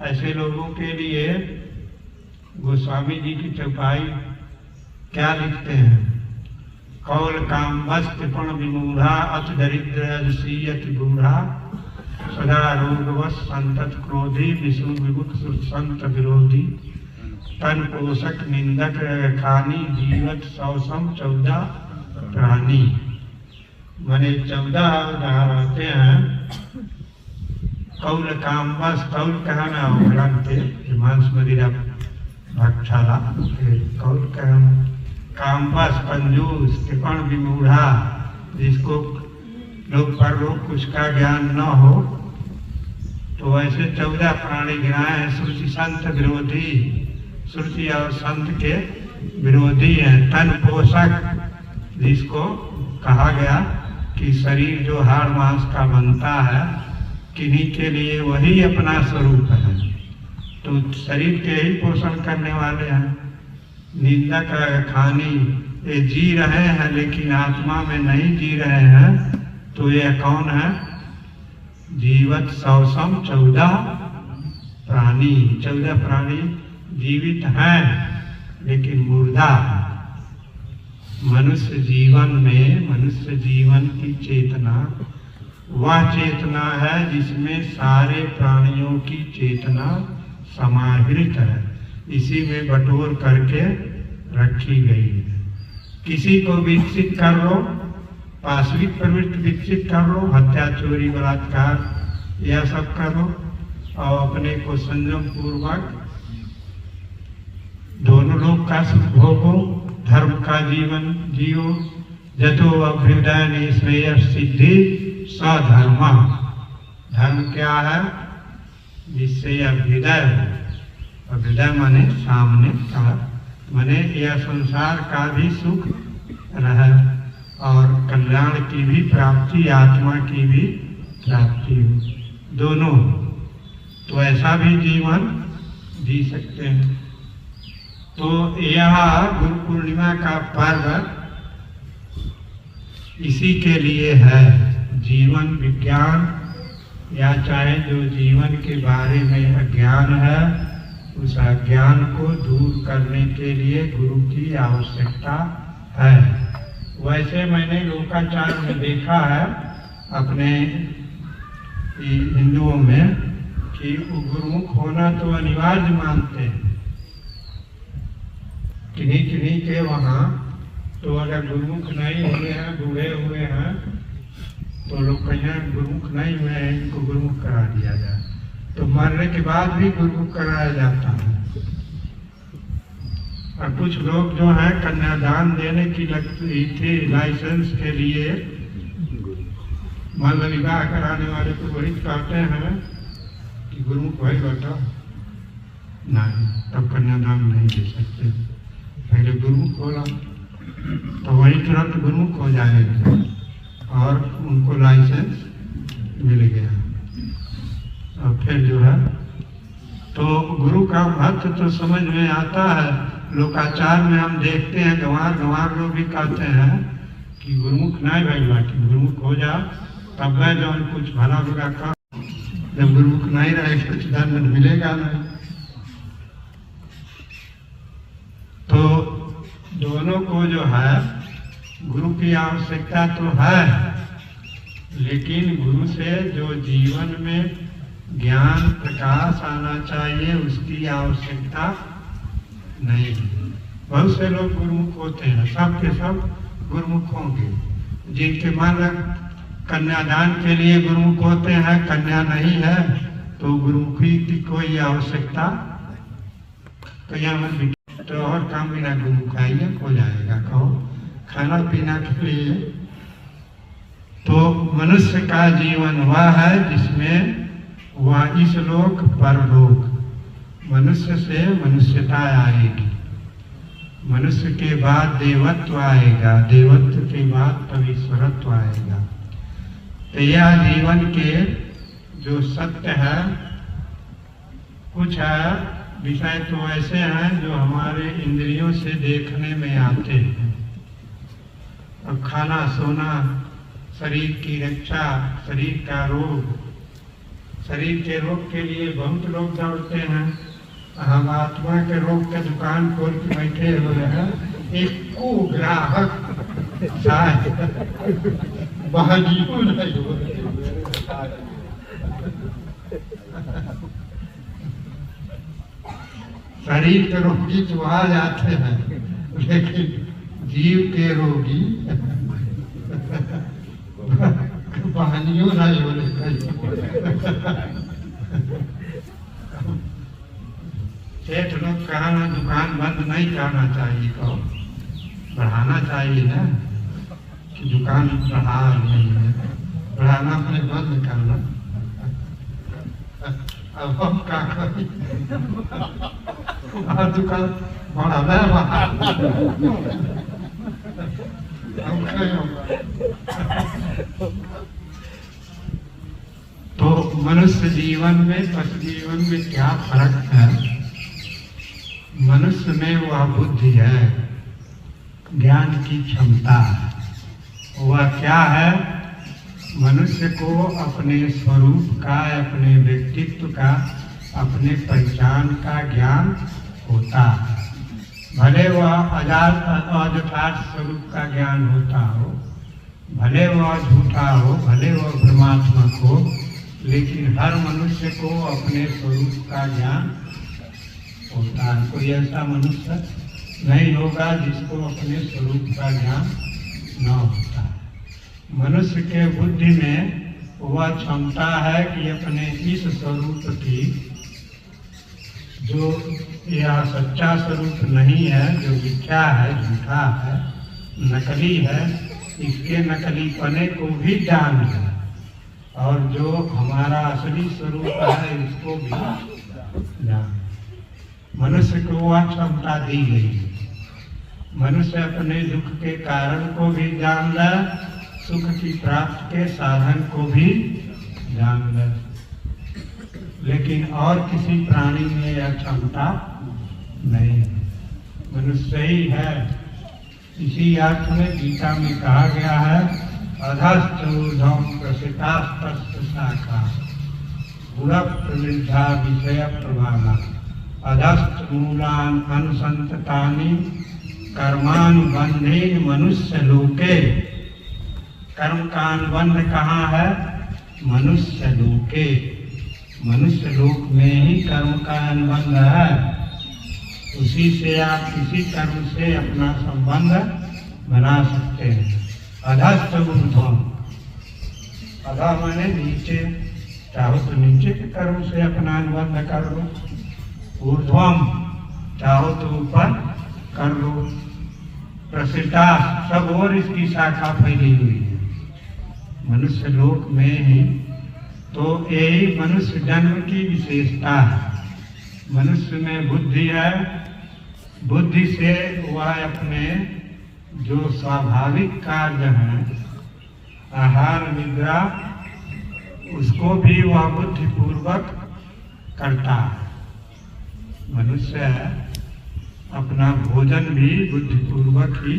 ऐसे लोगों के लिए गोस्वामी जी की चौपाई क्या लिखते हैं? कौल काम वस्त्रपण विमूढ़ा अति दरिद्र सीयति बूढ़ा सदा रोगवश संतत क्रोधी विष्णु विमुख संत विरोधी तन पोषक निंदक खानी जीवत सौसम 14 प्राणी। माने 14 उदाहरण हैं। कौल काम बस, कौल कहना ग्रंथ मांस मदिरा भक्षाला, कौल कहना काम बस, कंजूस, कृपण, विमूढ़ा, जिसको लोग पर लोग उसका ज्ञान न हो, तो ऐसे 14 प्राणी गिनाए हैं। श्रुति संत विरोधी, श्रुति और संत के विरोधी हैं। तन पोषक, जिसको कहा गया कि शरीर जो हाड़ मांस का बनता है किन्हीं के लिए वही अपना स्वरूप है, तो शरीर के ही पोषण करने वाले हैं। निंदक खानी, ये जी रहे हैं लेकिन आत्मा में नहीं जी रहे हैं, तो यह कौन है? जीवत सौसम 14 प्राणी। 14 प्राणी जीवित हैं लेकिन मुर्दा। मनुष्य जीवन में, मनुष्य जीवन की चेतना वह चेतना है जिसमें सारे प्राणियों की चेतना समाहित है, इसी में बटोर करके रखी गई है। किसी को विकसित कर लो, पाशविक प्रवृत्ति विकसित कर लो, हत्या चोरी बलात्कार यह सब करो, और अपने को संयम पूर्वक दोनों लोग का सुख भोगो, धर्म का जीवन जियो। जतो अभ्युदय निश्रेय सिद्धि सधर्म। धर्म क्या है? जिससे अभ्युदय हो। अभ्युदय माने सामने का, माने यह संसार का भी सुख रहे और कल्याण की भी प्राप्ति, आत्मा की भी प्राप्ति हो, दोनों। तो ऐसा भी जीवन जी सकते हैं। तो यह गुरु पूर्णिमा का पर्व इसी के लिए है। जीवन विज्ञान या चाहे जो जीवन के बारे में अज्ञान है, उस अज्ञान को दूर करने के लिए गुरु की आवश्यकता है। वैसे मैंने लोकाचार में देखा है अपने हिंदुओं में कि गुरुमुख होना तो अनिवार्य मानते हैं। किन्हीं के वहाँ तो अगर गुरुमुख नहीं हुए हैं, बूढ़े हुए हैं, तो लोग कहीं गुरुमुख नहीं हुए हैं, इनको गुरुमुख करा दिया जाए। तो मरने के बाद भी गुरुमुख कराया जाता है। और कुछ लोग जो है कन्यादान देने की लगती थी लाइसेंस के लिए, मल्ल विवाह कराने वाले को वही कहते हैं कि गुरुमुख भाई बेटा नहीं, तब कन्यादान नहीं दे सकते। पहले गुरुमुख होला तो वही तुरंत गुरुमुख हो जाएगा और उनको लाइसेंस मिल गया। और फिर जो है तो गुरु का महत्व तो समझ में आता है। लोकाचार में हम देखते हैं गंवार लोग भी कहते हैं कि गुरुमुख नहीं भाई बाटी, गुरुमुख हो जा तब मैं जो कुछ भला बुरा कर। जब गुरुमुख नहीं रहे कुछ दंड मिलेगा नहीं। तो दोनों को जो है गुरु की आवश्यकता तो है, लेकिन गुरु से जो जीवन में ज्ञान प्रकाश आना चाहिए उसकी आवश्यकता नहीं है। बहुत से लोग गुरुमुख होते हैं, सब के सब गुरुमुख होंगे। जिनके मन कन्यादान के लिए गुरुमुख होते हैं, कन्या नहीं है तो गुरुमुखी की कोई आवश्यकता कहीं तो और काम बिना गुरु खाइए हो जाएगा। कहो खाना पीना के लिए। तो मनुष्य का जीवन वह है जिसमें वह इस लोक परलोक, मनुष्य से मनुष्यता आएगी, मनुष्य के बाद देवत्व आएगा, देवत्व के बाद पविश्वरत्व आएगा। तो यह जीवन के जो सत्य है, कुछ है विषय तो ऐसे हैं जो हमारे इंद्रियों से देखने में आते हैं। और खाना सोना, शरीर की रक्षा, शरीर का रोग, शरीर के रोग के लिए बहुत लोग दौड़ते हैं। हम आत्मा के रोग के दुकान खोल के बैठे हुए हैं, एक को ग्राहक शरीर के रोगी तो आ जाते हैं, लेकिन जीव के रोगी बहानियों नहीं होने सेठ लोग कहना दुकान बंद नहीं करना चाहिए, कहो बढ़ाना चाहिए ना कि दुकान बढ़ा नहीं है, बढ़ाना अपने बंद करना। अब हम क्या करें, दुकान बढ़ा तो मनुष्य जीवन में पशु जीवन में क्या फर्क है? मनुष्य में वह बुद्धि है, ज्ञान की क्षमता है। वह क्या है? मनुष्य को अपने स्वरूप का, अपने व्यक्तित्व का, अपने पहचान का ज्ञान होता है। भले वह अयथार्थ स्वरूप का ज्ञान होता हो, भले वह झूठा हो, भले वह भ्रमात्मक हो, लेकिन हर मनुष्य को अपने स्वरूप का ज्ञान होता है। कोई ऐसा मनुष्य नहीं होगा जिसको अपने स्वरूप का ज्ञान न होता है। मनुष्य के बुद्धि में वह क्षमता है कि अपने इस स्वरूप की, जो यह सच्चा स्वरूप नहीं है, जो मिथ्या है, झूठा है, नकली है, इसके नकलीपने को भी जान है, और जो हमारा असली स्वरूप है इसको भी जान। मनुष्य को वह क्षमता दी गई है। मनुष्य अपने दुख के कारण को भी जान ले, सुख की प्राप्ति के साधन को भी जान ले, लेकिन और किसी प्राणी में यह क्षमता नहीं। मनुष्य ही है। इसी अर्थ में गीता में कहा गया है, अधश्च ऊर्ध्वं प्रसितास्तस्य शाखा गुणप्रवृद्धा विषय प्रभावा अधश्च मूलान अनुसंततानि कर्मानुबंधेन मनुष्य लोके। कर्म का अनुबंध कहाँ है? मनुष्य लोके। मनुष्य लोक में ही कर्म का अनुबंध है। उसी से आप किसी कर्म से अपना संबंध बना सकते हैं। अधश्च ऊर्ध्वं, अधा माने नीचे, चाहो तो नीचे के कर्म से अपना अनुबंध कर लो, ऊर्ध्वं चाहो तो ऊपर कर लो। प्रसिद्धा, सब और इसकी शाखा फैली हुई है मनुष्य लोक में ही। तो यही मनुष्य जन्म की विशेषता है। मनुष्य में बुद्धि है, बुद्धि से वह अपने जो स्वाभाविक कार्य हैं, आहार निद्रा, उसको भी वह बुद्धिपूर्वक करता है। मनुष्य अपना भोजन भी बुद्धिपूर्वक ही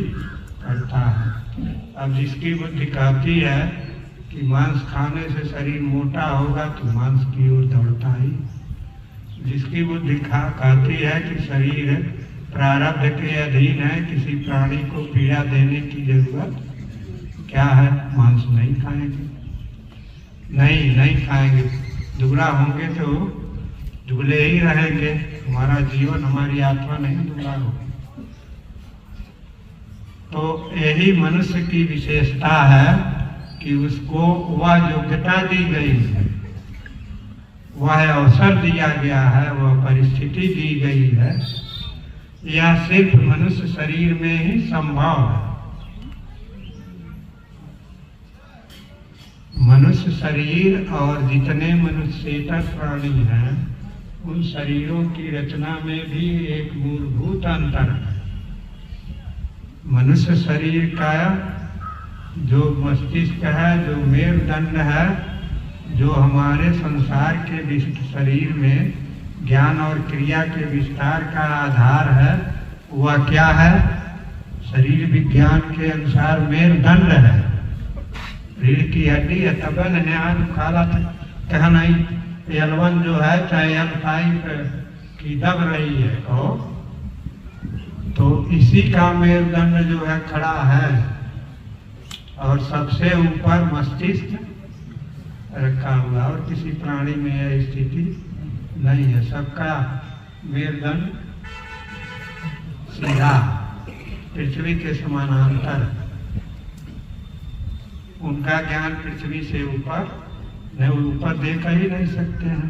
करता है। अब जिसकी बुद्धि कहती है कि मांस खाने से शरीर मोटा होगा तो मांस की ओर दौड़ता ही। जिसकी बुद्धि कहती है कि शरीर प्रारब्ध के अधीन है, किसी प्राणी को पीड़ा देने की जरूरत क्या है, मांस नहीं खाएंगे, नहीं खाएंगे। दुबला होंगे तो दुबले ही रहेंगे, हमारा जीवन, हमारी आत्मा नहीं दुबला होगी। तो यही मनुष्य की विशेषता है कि उसको वह योग्यता दी गई है, वह अवसर दिया गया है, वह परिस्थिति दी गई है। यह सिर्फ मनुष्य शरीर में ही संभव है। मनुष्य शरीर और जितने मनुष्येतर प्राणी हैं, उन शरीरों की रचना में भी एक मूलभूत अंतर है। मनुष्य शरीर का जो मस्तिष्क है, जो मेरुदंड है, जो हमारे संसार के विशिष्ट शरीर में ज्ञान और क्रिया के विस्तार का आधार है, वह क्या है? शरीर विज्ञान के अनुसार मेरुदंड है। रीढ़ की हड्डी है, तबन है, आज काला कहना ही एलवन जो है, चाहे एल5 की दब रही है कहो, तो इसी का मेरुदंड जो है खड़ा है, और सबसे ऊपर मस्तिष्क रखा हुआ। और किसी प्राणी में यह स्थिति नहीं है। सबका मेरुदंड सीधा पृथ्वी के समानांतर। उनका ज्ञान पृथ्वी से ऊपर नहीं, ऊपर देख ही नहीं सकते हैं।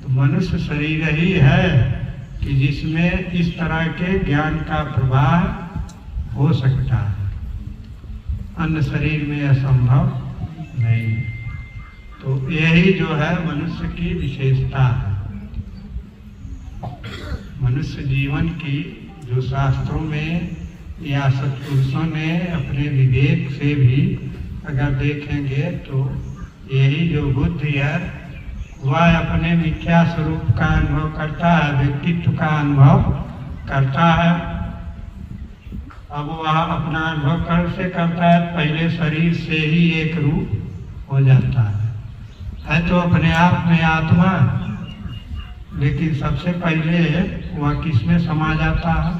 तो मनुष्य शरीर ही है कि जिसमें इस तरह के ज्ञान का प्रवाह हो सकता है। अन्य शरीर में असंभव नहीं। तो यही जो है मनुष्य की विशेषता है। मनुष्य जीवन की जो शास्त्रों में या सत्पुरुषों ने अपने विवेक से भी अगर देखेंगे तो यही जो बुद्धि है वह अपने मिथ्या स्वरूप का अनुभव करता है, व्यक्तित्व का अनुभव करता है। अब वह अपना अनुभव कैसे करता है? पहले शरीर से ही एक रूप हो जाता है तो अपने आप में आत्मा, लेकिन सबसे पहले वह किसमें समा जाता है?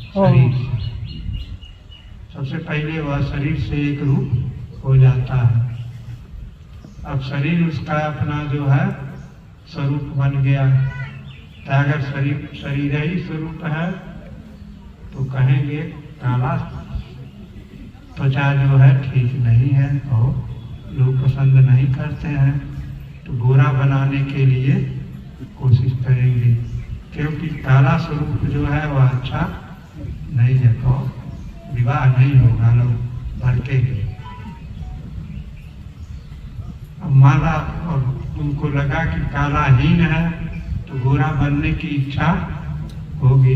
शरीर से। सबसे पहले वह शरीर से एक रूप हो जाता है। अब शरीर उसका अपना जो है स्वरूप बन गया। तो अगर शरीर ही स्वरूप है तो कहेंगे काला त्वचा जो है ठीक नहीं है और लोग पसंद नहीं करते हैं, तो गोरा बनाने के लिए कोशिश करेंगे, क्योंकि काला स्वरूप जो है वह अच्छा नहीं है, तो विवाह नहीं होगा, लोग भड़केंगे। अब माला और उनको लगा कि काला हीन है तो गोरा बनने की इच्छा होगी।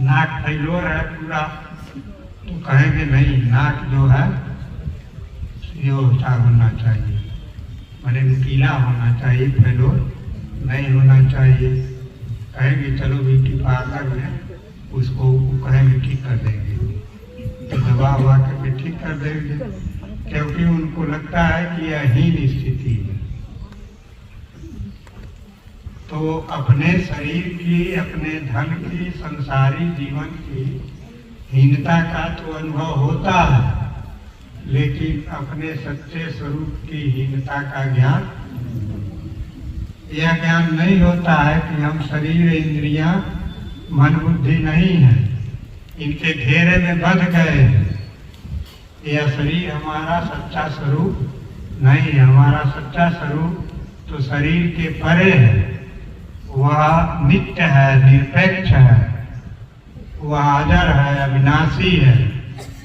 नाक फैलोर है पूरा, तो कहेंगे नहीं, नाक जो है यो होना चाहिए, मैंने नुकीला होना चाहिए, फैलोर नहीं होना चाहिए। कहेंगे चलो ब्यूटी पार्लर में उसको कहेंगे ठीक कर देंगे, तो दवा ववा करके ठीक कर देंगे, क्योंकि उनको लगता है कि यह हीन स्थिति है। तो अपने शरीर की, अपने धन की, संसारी जीवन की हीनता का तो अनुभव होता है, लेकिन अपने सच्चे स्वरूप की हीनता का ज्ञान, यह ज्ञान नहीं होता है कि हम शरीर, इंद्रियां, मन, बुद्धि नहीं है, इनके घेरे में बंध गए हैं। यह शरीर हमारा सच्चा स्वरूप नहीं है। हमारा सच्चा स्वरूप तो शरीर के परे है, वह नित्य है, निरपेक्ष है, वह अजर है, अविनाशी है,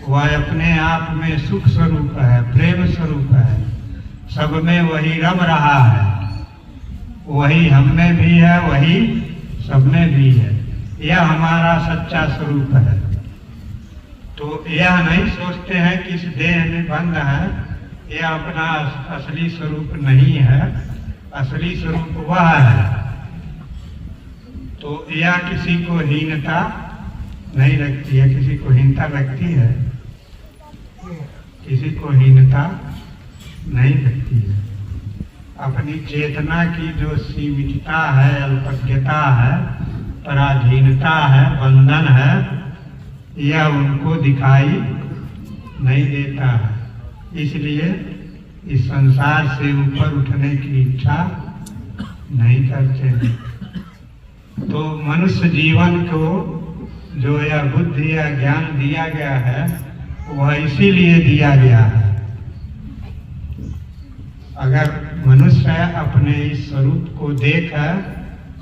वह अपने आप में सुख स्वरूप है, प्रेम स्वरूप है, सब में वही रम रहा है, वही हम में भी है, वही सब में भी है। यह हमारा सच्चा स्वरूप है। तो यह नहीं सोचते हैं कि इस देह में बंद है, यह अपना असली स्वरूप नहीं है, असली स्वरूप वह है। तो यह किसी को हीनता नहीं लगती है, किसी को हीनता लगती है, किसी को हीनता नहीं लगती है। अपनी चेतना की जो सीमितता है, अल्पज्ञता है, पराधीनता है, बंधन है, यह उनको दिखाई नहीं देता है, इसलिए इस संसार से ऊपर उठने की इच्छा नहीं करते हैं। तो मनुष्य जीवन को जो यह बुद्धि या ज्ञान दिया गया है, वह इसीलिए दिया गया है। अगर मनुष्य अपने इस स्वरूप को देख,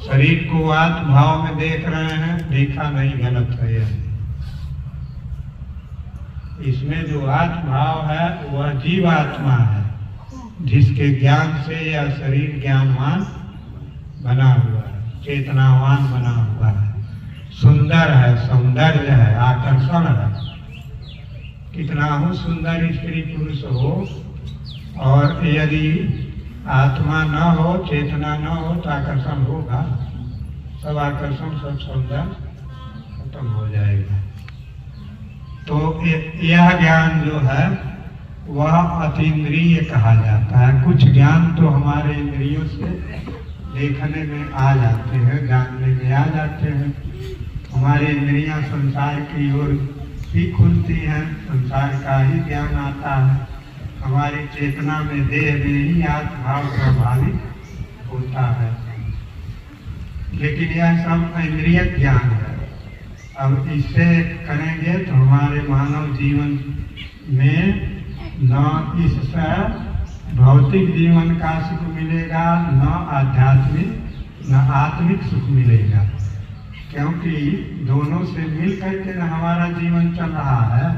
शरीर को आत्मभाव में देख रहे हैं, देखा नहीं, गलत है यह। इसमें जो आत्मभाव है वह जीवात्मा है, जिसके ज्ञान से यह शरीर ज्ञानवान बना हुआ है, चेतनावान बना हुआ है, सुंदर है, सौंदर्य है, आकर्षण है। कितना हो सुंदर स्त्री पुरुष हो, और यदि आत्मा न हो, चेतना न हो, तो आकर्षण होगा, सब आकर्षण, सब सौंदर्य खत्म हो जाएगा। तो यह ज्ञान जो है वह अतीन्द्रिय कहा जाता है। कुछ ज्ञान तो हमारे इंद्रियों से देखने में आ जाते हैं, जानने में आ जाते हैं। हमारी इंद्रियां संसार की ओर ही खुलती हैं, संसार का ही ज्ञान आता है। हमारी चेतना में, देह में ही आत्मभाव प्रभावित होता है, लेकिन यह सब इंद्रिय ज्ञान है। अब इससे करेंगे तो हमारे मानव जीवन में न इससे भौतिक जीवन का सुख मिलेगा, न आध्यात्मिक, न आत्मिक सुख मिलेगा, क्योंकि दोनों से मिल करके हमारा जीवन चल रहा है।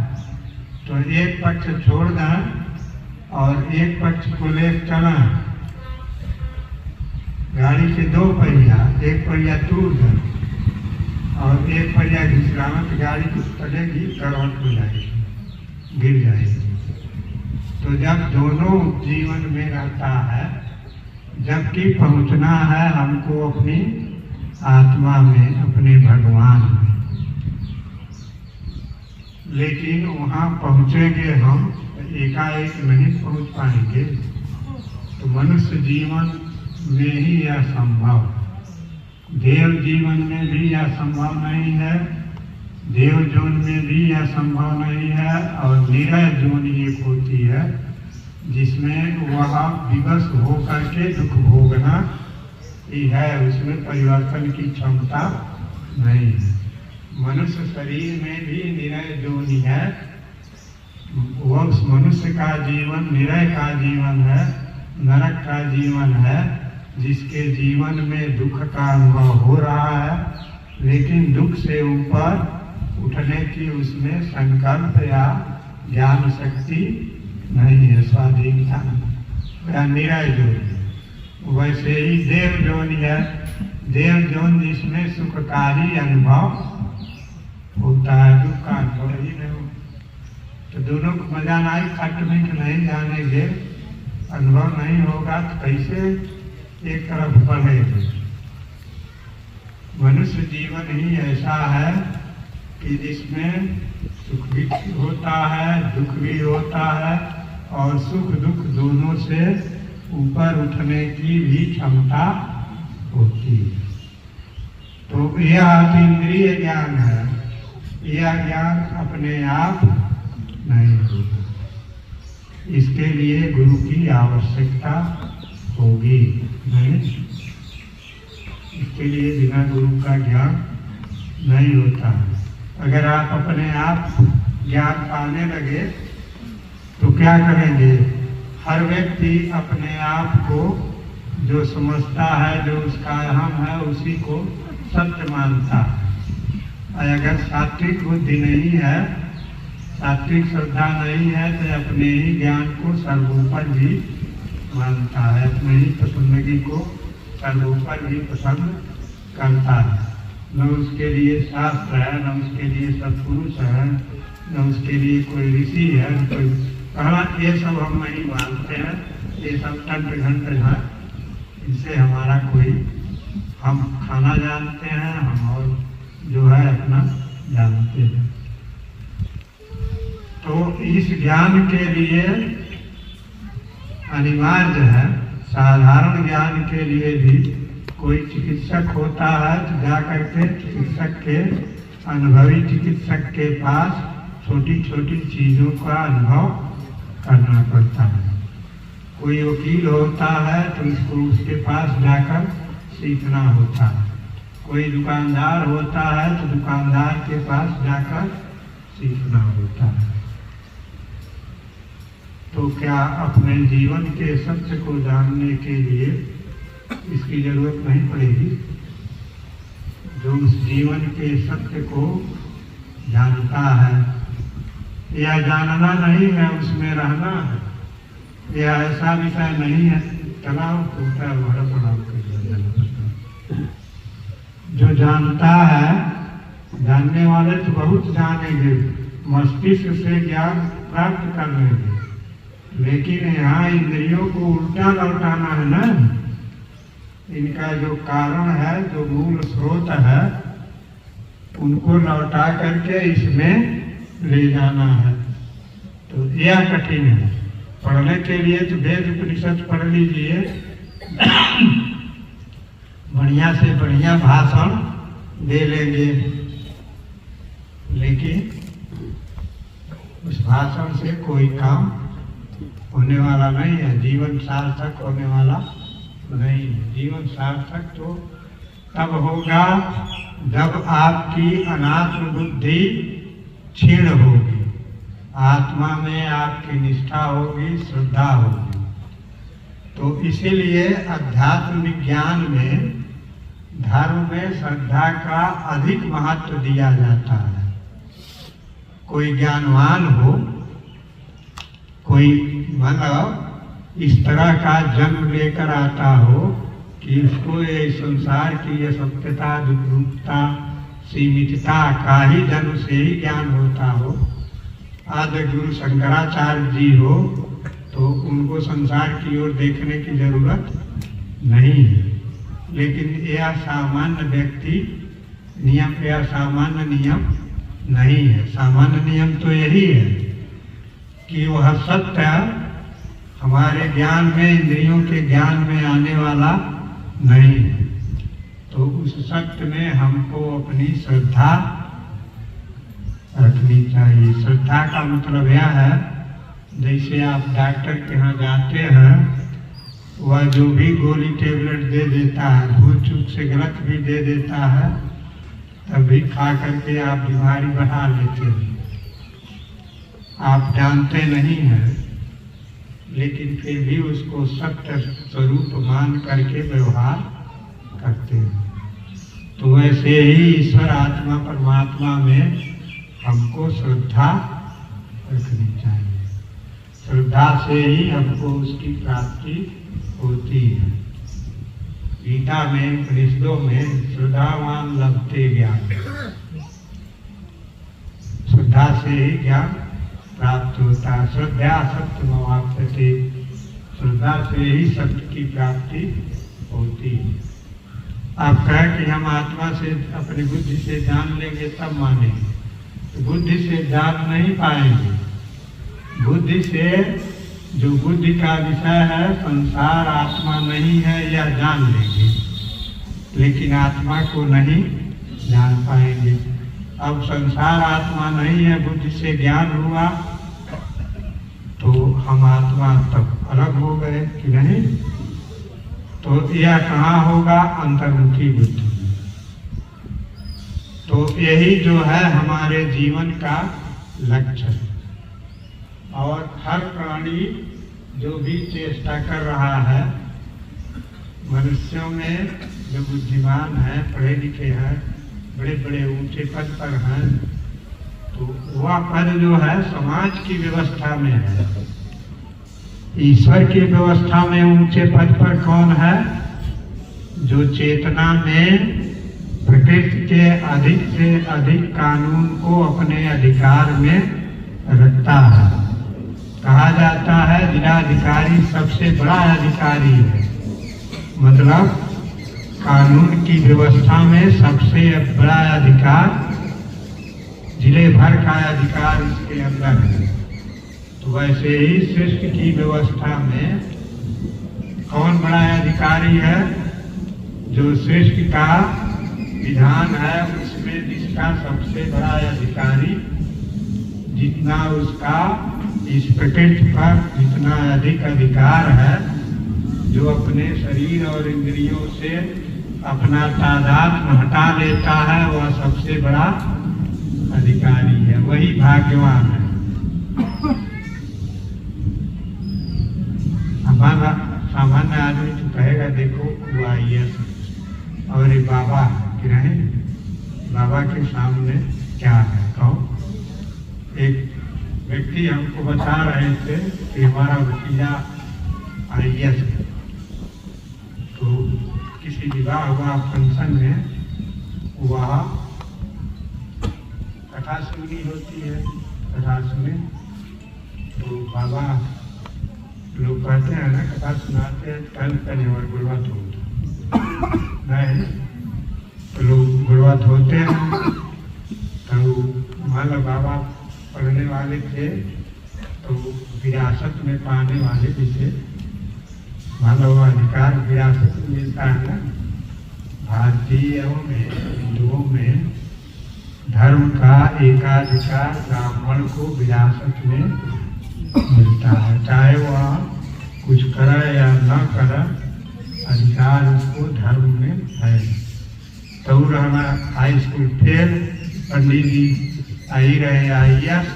तो एक पक्ष छोड़ दें और एक पक्ष को ले चलें। गाड़ी के दो पहिया, एक पहिया टूट दें और एक पहिया घिसराना, तो गाड़ी कुछ चलेगी, करवट हो जाएगी, गिर जाएगी। तो जब दोनों जीवन में रहता है, जबकि पहुंचना है हमको अपनी आत्मा में, अपने भगवान में, लेकिन वहाँ पहुँचेंगे हम, एकाएक नहीं पहुँच पाएंगे। तो मनुष्य जीवन में ही यह संभव, देव जीवन में भी यह संभव नहीं है, देव जोन में भी यह संभव नहीं है, और निरय जोन एक होती है जिसमें वह विवश हो करके दुख भोगना ही है, उसमें परिवर्तन की क्षमता नहीं है। मनुष्य शरीर में भी निरय जोन है, वह उस मनुष्य का जीवन निरय का जीवन है, नरक का जीवन है, जिसके जीवन में दुख का अनुभव हो रहा है, लेकिन दुख से ऊपर उठने की उसमें संकल्प या ज्ञान शक्ति नहीं है, स्वाधीनता, या निरय जोन। वैसे ही देव जोन है, देव जोन जिसमें सुखकारी अनुभव होता है, दुख का अनुभव ही नहीं होता। तो दोनों को मजा नहीं, खट मीठ नहीं जानेंगे, अनुभव नहीं होगा तो कैसे एक तरफ बढ़ेगा। मनुष्य जीवन ही ऐसा है कि जिसमें सुख भी होता है, दुख भी होता है, और सुख दुख दोनों से ऊपर उठने की भी क्षमता होती है। तो यह अतीन्द्रिय ज्ञान है, यह ज्ञान अपने आप नहीं होगा, इसके लिए गुरु की आवश्यकता होगी। नहीं, इसके लिए बिना गुरु का ज्ञान नहीं होता है। अगर आप अपने आप ज्ञान पाने लगे तो क्या करेंगे? हर व्यक्ति अपने आप को जो समझता है, जो उसका अहम है, उसी को सत्य मानता है। अगर सात्विक बुद्धि नहीं है, सात्विक श्रद्धा नहीं है, तो अपने ही ज्ञान को सर्वोपर भी मानता है, अपने ही पसंदगी को सर्वोपर भी पसंद करता है। न उसके लिए शास्त्र है, न उसके लिए सत्पुरुष है, न उसके लिए कोई ऋषि है, कोई कहना ये सब हम नहीं मानते हैं, ये सब तंत्र घंट है, इनसे हमारा कोई, हम खाना जानते हैं, हम और जो है अपना जानते हैं। तो इस ज्ञान के लिए अनिवार्य है, साधारण ज्ञान के लिए भी कोई चिकित्सक होता है तो जाकर के चिकित्सक के, अनुभवी चिकित्सक के पास छोटी छोटी चीज़ों का अनुभव करना पड़ता है। कोई वकील होता है तो उसको उसके पास जाकर सीखना होता है। कोई दुकानदार होता है तो दुकानदार के पास जाकर सीखना होता है। तो क्या अपने जीवन के सत्य को जानने के लिए इसकी जरूरत नहीं पड़ेगी? जो उस जीवन के सत्य को जानता है, यह जानना नहीं है, उसमें रहना है, यह ऐसा विषय नहीं है। तलाव टूटा बड़ा तलाव जो जानता है, जानने वाले तो बहुत जानेंगे, मस्तिष्क से ज्ञान प्राप्त कर लेंगे, लेकिन यहाँ इंद्रियों को उल्टा लौटाना है ना। इनका जो कारण है, जो मूल स्रोत है, उनको लौटा करके इसमें ले जाना है। तो यह कठिन है। पढ़ने के लिए तो वेद उपनिषद पढ़ लीजिए, बढ़िया से बढ़िया भाषण दे लेंगे, लेकिन उस भाषण से कोई काम होने वाला नहीं है, जीवन सार्थक होने वाला नहीं है। जीवन सार्थक तो तब होगा जब आपकी अनात्म बुद्धि क्षीण होगी, आत्मा में आपकी निष्ठा होगी, श्रद्धा होगी। तो इसीलिए अध्यात्म विज्ञान में, धर्म में श्रद्धा का अधिक महत्व दिया जाता है। कोई ज्ञानवान हो, कोई मतलब इस तरह का जन्म लेकर आता हो कि उसको ये संसार की ये सत्यता, दुर्रूपता, सीमितता का ही जन्म से ही ज्ञान होता हो। आदि गुरु शंकराचार्य जी हो तो उनको संसार की ओर देखने की जरूरत नहीं है, लेकिन यह सामान्य व्यक्ति नियम, यह सामान्य नियम नहीं है। सामान्य नियम तो यही है कि वह सत्य हमारे ज्ञान में, इंद्रियों के ज्ञान में आने वाला नहीं है। तो उस सत्य में हमको अपनी श्रद्धा रखनी चाहिए। श्रद्धा का मतलब यह है, जैसे आप डॉक्टर के यहाँ जाते हैं, वह जो भी गोली टेबलेट दे देता है, भूल चूक से गलत भी दे देता है, तब भी खा करके आप बीमारी बढ़ा लेते हैं। आप जानते नहीं हैं, लेकिन फिर भी उसको सत्य स्वरूप मान करके व्यवहार करते हैं। तो वैसे ही ईश्वर आत्मा परमात्मा में हमको श्रद्धा रखनी चाहिए। श्रद्धा से ही हमको उसकी प्राप्ति होती है। गीता में, उपनिषदों में श्रद्धावान लभते ज्ञान, श्रद्धा से ही ज्ञान प्राप्त होता है। श्रद्धा सत्यमवाप्यते, श्रद्धा से ही सत्य की प्राप्ति होती है। आप कहें कि हम आत्मा से अपनी बुद्धि से जान लेंगे तब मानेंगे, तो बुद्धि से जान नहीं पाएंगे। बुद्धि से, जो बुद्धि का विषय है संसार आत्मा नहीं है, यह जान लेंगे, लेकिन आत्मा को नहीं जान पाएंगे। अब संसार आत्मा नहीं है, बुद्धि से ज्ञान हुआ तो हम आत्मा तब अलग हो गए कि नहीं? तो यह कहाँ होगा? अंतर्मुखी बुद्धि। तो यही जो है हमारे जीवन का लक्ष्य है। और हर प्राणी जो भी चेष्टा कर रहा है, मनुष्यों में जो बुद्धिमान है, पढ़े लिखे हैं, बड़े बड़े ऊंचे पद पर हैं, तो वह पद जो है समाज की व्यवस्था में है। ईश्वर की व्यवस्था में ऊंचे पद पर कौन है? जो चेतना में प्रकृति के अधिक से अधिक कानून को अपने अधिकार में रखता है। कहा जाता है जिलाधिकारी सबसे बड़ा अधिकारी है, मतलब कानून की व्यवस्था में सबसे बड़ा अधिकार, जिले भर का अधिकार इसके अंदर है। तो वैसे ही सृष्टि की व्यवस्था में कौन बड़ा अधिकारी है? जो सृष्टि का विधान है उसमें जिसका सबसे बड़ा अधिकारी, जितना उसका इस प्रकृति पर जितना अधिक अधिकार है, जो अपने शरीर और इंद्रियों से अपना तादात्म्य हटा लेता है, वह सबसे बड़ा अधिकारी है, वही भाग्यवान है। हमारा सामान्य आदमी तो कहेगा देखो वो IAS और ये बाबा कि नहीं, बाबा के सामने क्या है? कहो। एक व्यक्ति हमको बता रहे थे कि हमारा भतीजा IAS है। तो किसी विवाह हुआ फंक्शन में वह कथा सुनी होती है, कथा सुने तो बाबा लोग कहते हैं ना, कथा सुनाते हैं कल कल और गुरुवात होता नहीं, तो लोग गुरुवात होते हैं। तो मान लो बाबा पढ़ने वाले थे, तो विरासत में पाने वाले जिसे मान लो अधिकार विरासत में मिलता है ना, भारतीयों में, हिंदुओं में धर्म का एकाधिकार ब्राह्मण को विरासत में मिलता है। चाहे वह कुछ करे या न करे, अधिकार उसको धर्म में है। तो रहना हाई स्कूल फेल, पंडित जी आई रहे IAS,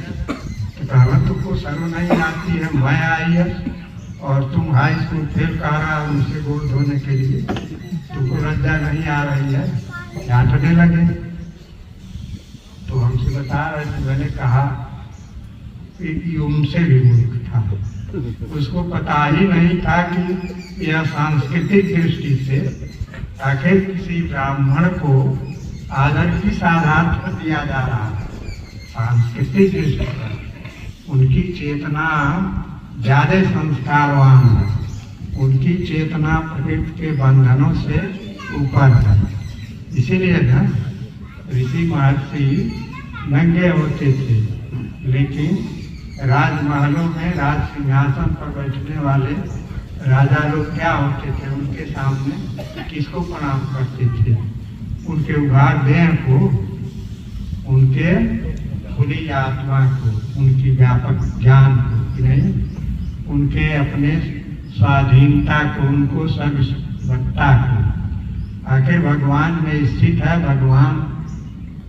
तो कहना तुमको शर्म नहीं आती है? मैं IAS और तुम हाई स्कूल फेल कह रहा है उनसे गोड़ धोने के लिए, तुमको लज्जा नहीं आ रही है? डांटने लगे। तो हमसे बता रहे थे, मैंने कहा उनसे भी मूर्ख था, उसको पता ही नहीं था कि यह सांस्कृतिक दृष्टि से आखिर किसी ब्राह्मण को आदर किस आधार पर दिया जा रहा है। सांस्कृतिक दृष्टि पर उनकी चेतना ज्यादा संस्कारवान है, उनकी चेतना प्रकृति के बंधनों से ऊपर है। इसीलिए ना ऋषि महर्षि नंगे होते थे, लेकिन राजमहलों में राज सिंहासन पर बैठने वाले राजा लोग क्या होते थे? उनके सामने किसको प्रणाम करते थे? उनके उघाड़ देह को, उनके खुली आत्मा को, उनकी व्यापक ज्ञान को, कि नहीं उनके अपने स्वाधीनता को, उनको सर्वसत्ता को। आखिर भगवान में स्थित है, भगवान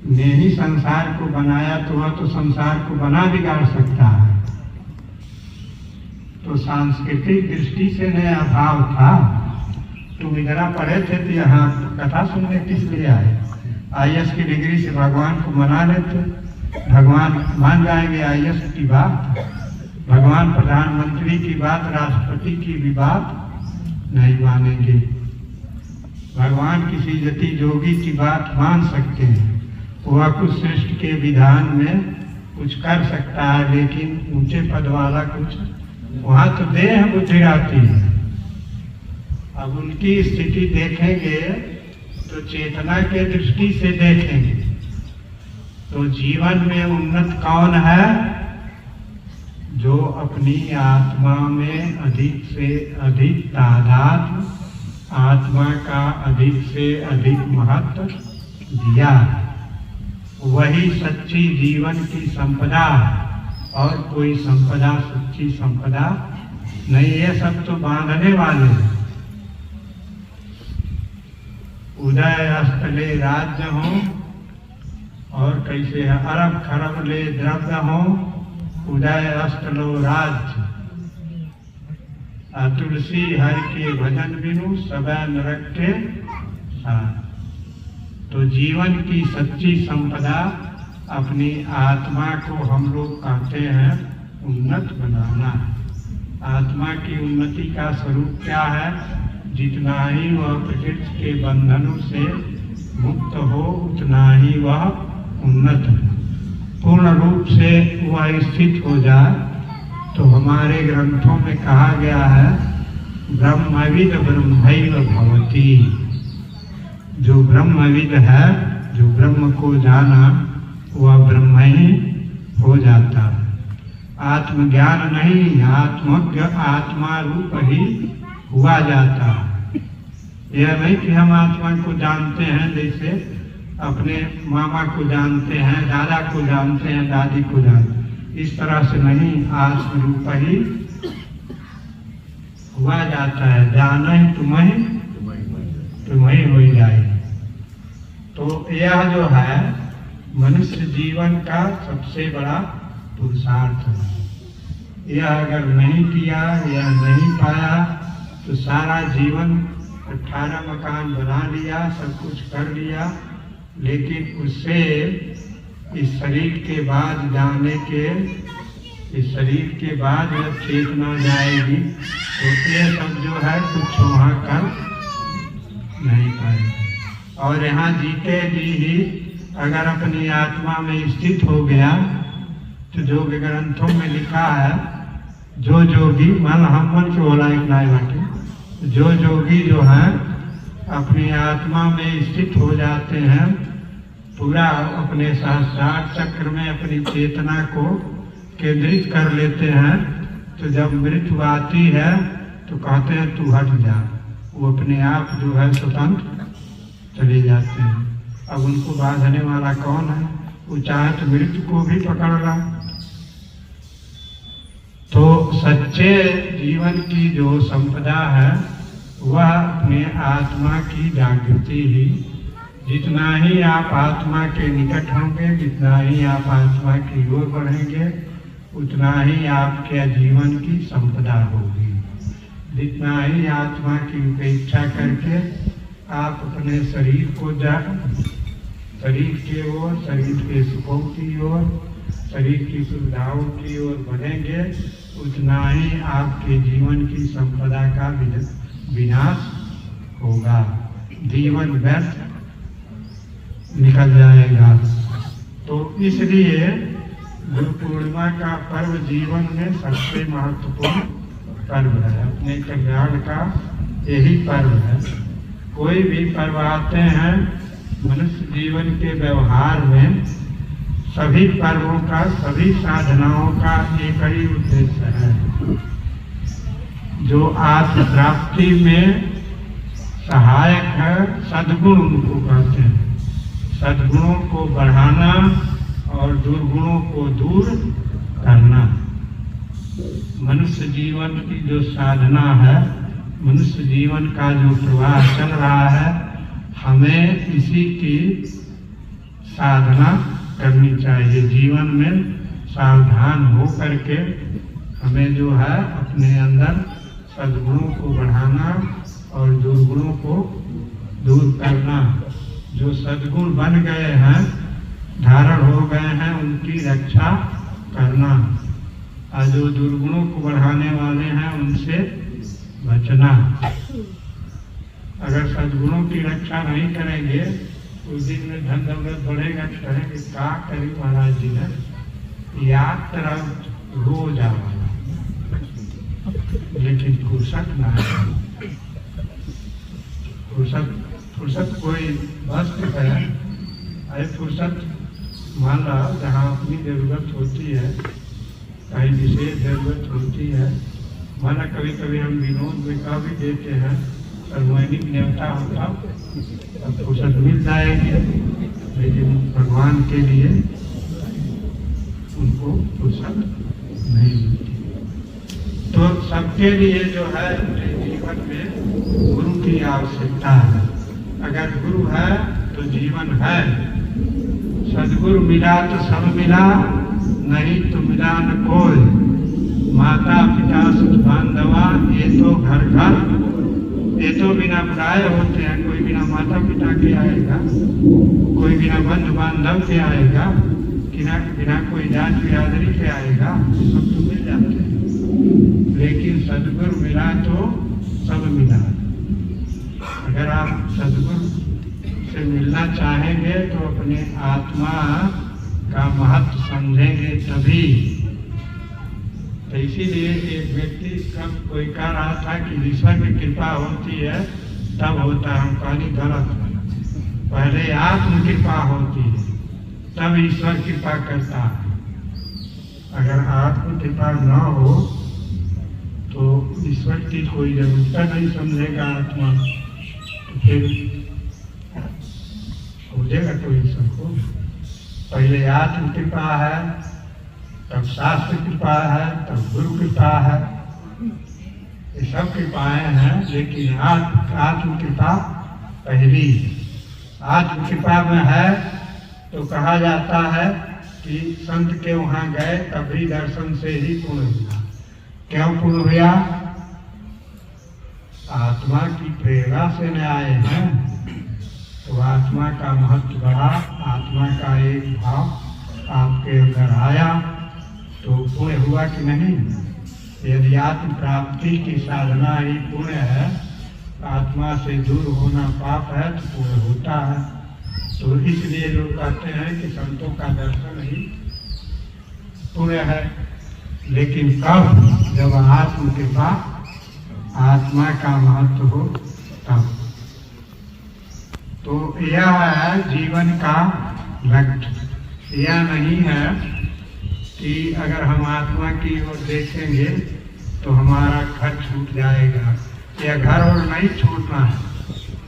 ने ही संसार को बनाया, तो वह तो संसार को बना बिगाड़ सकता है। तो सांस्कृतिक दृष्टि से नया अभाव था। तुम इधर पढ़े थे तो यहाँ कथा सुनने किस लिए आए? IAS की डिग्री से भगवान को मना लेते, भगवान मान जाएंगे IAS की बात, भगवान प्रधानमंत्री की बात, राष्ट्रपति की भी बात नहीं मानेंगे। भगवान किसी जति जोगी की बात मान सकते हैं, वह कुछ सृष्टि के विधान में कुछ कर सकता है, लेकिन ऊंचे पद वाला कुछ, वहां तो देह बुद्धि आती है। अब उनकी स्थिति देखेंगे तो चेतना के दृष्टि से देखेंगे तो जीवन में उन्नत कौन है? जो अपनी आत्मा में अधिक से अधिक तादाद, आत्मा का अधिक से अधिक महत्व दिया, वही सच्ची जीवन की संपदा है। और कोई संपदा सच्ची संपदा नहीं, ये सब तो बांधने वाले हैं। उदय अस्त ले राज्य हो, और कैसे है, अरब खरब ले द्रव्य हो, उदय अस्त लो राज्य। तुलसी हरि के भजन बिनु सबै नरक के साथ। तो जीवन की सच्ची संपदा अपनी आत्मा को हम लोग कहते हैं उन्नत बनाना। आत्मा की उन्नति का स्वरूप क्या है? जितना ही वह प्रकृति के बंधनों से मुक्त हो, उतना ही वह उन्नत हो, पूर्ण रूप से वह स्थित हो जाए। तो हमारे ग्रंथों में कहा गया है, ब्रह्मविद ब्रह्मैव भवति। जो ब्रह्मविद है, जो ब्रह्म को जाना, वह ब्रह्म ही हो जाता है। आत्मज्ञान नहीं, आत्मज्ञ आत्मा रूप ही हुआ जाता है। यह नहीं कि हम आत्मा को जानते हैं, जैसे अपने मामा को जानते हैं, दादा को जानते हैं, दादी को जानते हैं, इस तरह से नहीं, आत्म रूप ही हुआ जाता है। जाना ही तुम्हें हो जाए। तो यह जो है मनुष्य जीवन का सबसे बड़ा पुरुषार्थ है। यह अगर नहीं किया या नहीं पाया तो सारा जीवन 18 मकान बना लिया, सब कुछ कर लिया, लेकिन उससे इस शरीर के बाद जाने के, इस शरीर के बाद जब चेतना जाएगी तो ये सब जो है कुछ वहाँ कर नहीं पाएगा। और यहाँ जीते जी ही अगर अपनी आत्मा में स्थित हो गया तो जो ग्रंथों में लिखा है, जो जोगी मन हम मन के बोला बाटे, जो जोगी जो है अपनी आत्मा में स्थित हो जाते हैं, पूरा अपने सहस्रार चक्र में अपनी चेतना को केंद्रित कर लेते हैं, तो जब मृत्यु आती है तो कहते हैं तू हट जा। वो अपने आप जो है स्वतंत्र चले जाते हैं। अब उनको बांधने वाला कौन है? वो चाहे तो मृत्यु को भी पकड़ रहा। तो सच्चे जीवन की जो संपदा है वह अपने आत्मा की जागृति ही। जितना ही आप आत्मा के निकट होंगे, जितना ही आप आत्मा की ओर बढ़ेंगे, उतना ही आपके जीवन की संपदा होगी। जितना ही आत्मा की उपेक्षा करके आप अपने शरीर को शरीर की ओर, शरीर के सुखों की ओर, शरीर की सुविधाओं की ओर बढ़ेंगे, उतना ही आपके जीवन की संपदा का विनाश होगा। जीवन व्यर्थ निकल जाएगा। तो इसलिए गुरु पूर्णिमा का पर्व जीवन में सबसे महत्वपूर्ण पर्व है। अपने कल्याण का यही पर्व है। कोई भी पर्व आते हैं मनुष्य जीवन के व्यवहार में, सभी पर्वों का, सभी साधनाओं का एक ही उद्देश्य है, जो आत्म प्राप्ति में सहायक है। सद्गुण उनको कहते हैं। सद्गुणों को बढ़ाना और दुर्गुणों को दूर करना। मनुष्य जीवन की जो साधना है, मनुष्य जीवन का जो प्रवाह चल रहा है, हमें इसी की साधना करनी चाहिए। जीवन में सावधान हो करके हमें जो है अपने अंदर सद्गुणों को बढ़ाना और दुर्गुणों को दूर करना। जो सद्गुण बन गए हैं, धारण हो गए हैं, उनकी रक्षा करना, और जो दुर्गुणों को बढ़ाने वाले हैं उनसे बचना। अगर सद्गुणों की रक्षा नहीं करेंगे, उस दिन में धन दौलत बढ़ेगा तो कहेंगे क्या करी महाराज जी ने, यात्रा रोज आवाला, लेकिन फुर्सत ना है। फुर्सत कोई वस्तु है, अरे फुर्सत मान लो जहाँ अपनी जरूरत होती है, कहीं विशेष जरूरत होती है, माना कभी कभी हम विनोद में कह भी देते हैं, सर्वैनिक देवता होता तब फुर्सत मिल जाएगी, लेकिन भगवान के लिए उनको फुर्सत नहीं मिलती। तो सबके लिए जो है अपने जीवन में गुरु की आवश्यकता है। अगर गुरु है तो जीवन है। सदगुरु मिला तो सब मिला, नहीं तो मिला न कोई। माता पिता सुख बांधवा ये तो घर घर, ये तो बिना बुलाए होते हैं। कोई बिना माता पिता के आएगा, कोई बिना बंधु बांधव के आएगा, बिना कोई जात बिरादरी के आएगा, सब तो मिल जाते हैं। लेकिन सदगुरु मिला तो सब मिला। अगर आप सदगुरु से मिलना चाहेंगे तो अपने आत्मा का महत्व समझेंगे तभी। तो इसीलिए एक व्यक्ति कब कोई कह रहा था कि ईश्वर की कृपा होती है तब होता है, हम कहनी गलत है। पहले आत्म कृपा होती है तब ईश्वर कृपा करता है। अगर आत्म कृपा न हो तो ईश्वर की कोई जरूरत नहीं समझेगा आत्मा, तो फिर खोजेगा तो ईश्वर को। पहले आत्म कृपा है, तब शास्त्र कृपा है, तब गुरु कृपा है। ये सब कृपाएं हैं, लेकिन आत्म कृपा पहली। आत्म कृपा में है तो कहा जाता है कि संत के वहाँ गए तभी दर्शन से ही पूर्ण हुआ। क्यों पूर्ण हुआ? आत्मा की प्रेरणा से न आए हैं, तो आत्मा का महत्व बढ़ा, आत्मा का एक भाव आपके अंदर आया तो पुण्य हुआ कि नहीं? यदि आत्म प्राप्ति की साधना ही पुण्य है, आत्मा से दूर होना पाप है, तो पुण्य होता है। तो इसलिए लोग कहते हैं कि संतों का दर्शन ही पुण्य है। लेकिन कब? जब आत्म कृपा, आत्मा का महत्व हो तब। तो यह है जीवन का लक्ष्य। यह नहीं है कि अगर हम आत्मा की ओर देखेंगे तो हमारा घर छूट जाएगा। यह घर और नहीं छूटना है,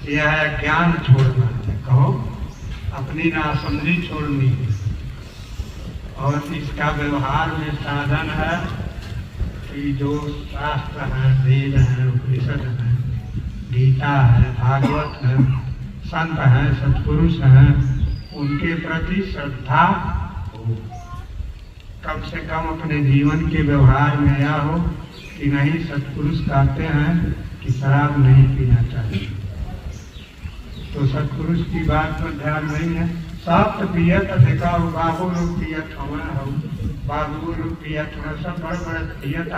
यह है ज्ञान छोड़ना है। कहो अपनी नासमझी छोड़नी है। और इसका व्यवहार में साधन है कि जो शास्त्र है, वेद है, उपनिषद है, गीता है, भागवत है, संत हैं, सत्पुरुष हैं, उनके प्रति श्रद्धा हो। कम से कम अपने जीवन के व्यवहार में यह हो कि नहीं, सत्पुरुष कहते हैं कि शराब नहीं पीना चाहिए, तो सत्पुरुष की बात पर ध्यान नहीं है। सब तो पियत देखा हो, बाबू लोग पियत हमें हो, बाबू लोग पियत हो, सब बड़े बड़े पियत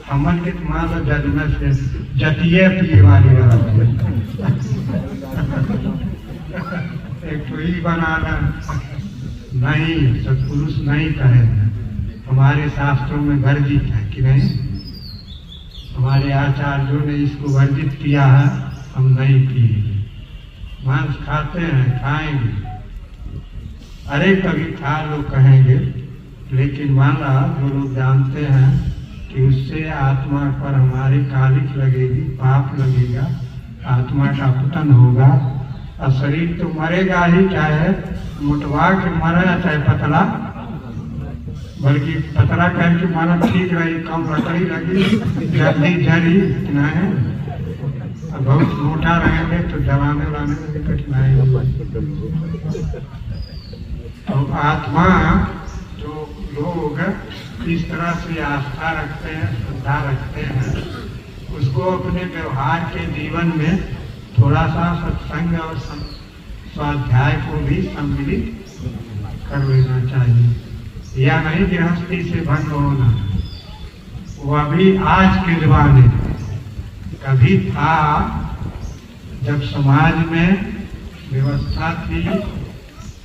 हमन के तुम्हारा जन्म से जतिये पिए वाली एक तो ही बनाना नहीं, सत्पुरुष नहीं कहेंगे। हमारे शास्त्रों में वर्जित है कि नहीं? हमारे आचार्यों ने इसको वर्जित किया है, हम नहीं पिएंगे। मांस खाते हैं, खाएंगे, अरे कभी खा लोग कहेंगे, लेकिन माना जो लोग जानते हैं कि उससे आत्मा पर हमारी कालिक लगेगी, पाप लगेगा, आत्मा का पतन होगा और शरीर तो मरेगा ही, चाहे मोटवा के मरे चाहे पतला बल्कि पतला करके माना ठीक रही, कम लकड़ी लगी, जल्दी जड़ी इतना है। बहुत मोटा रहेंगे तो दबाने वाने में भी कठिनाई होगी। तो आत्मा जो लोग इस तरह से आस्था रखते हैं, श्रद्धा रखते हैं, उसको अपने व्यवहार के जीवन में थोड़ा सा सत्संग और स्वाध्याय को भी सम्मिलित कर लेना चाहिए। या नहीं गृहस्थी से भंग होना, वह भी आज के जमाने कभी था जब समाज में व्यवस्था थी।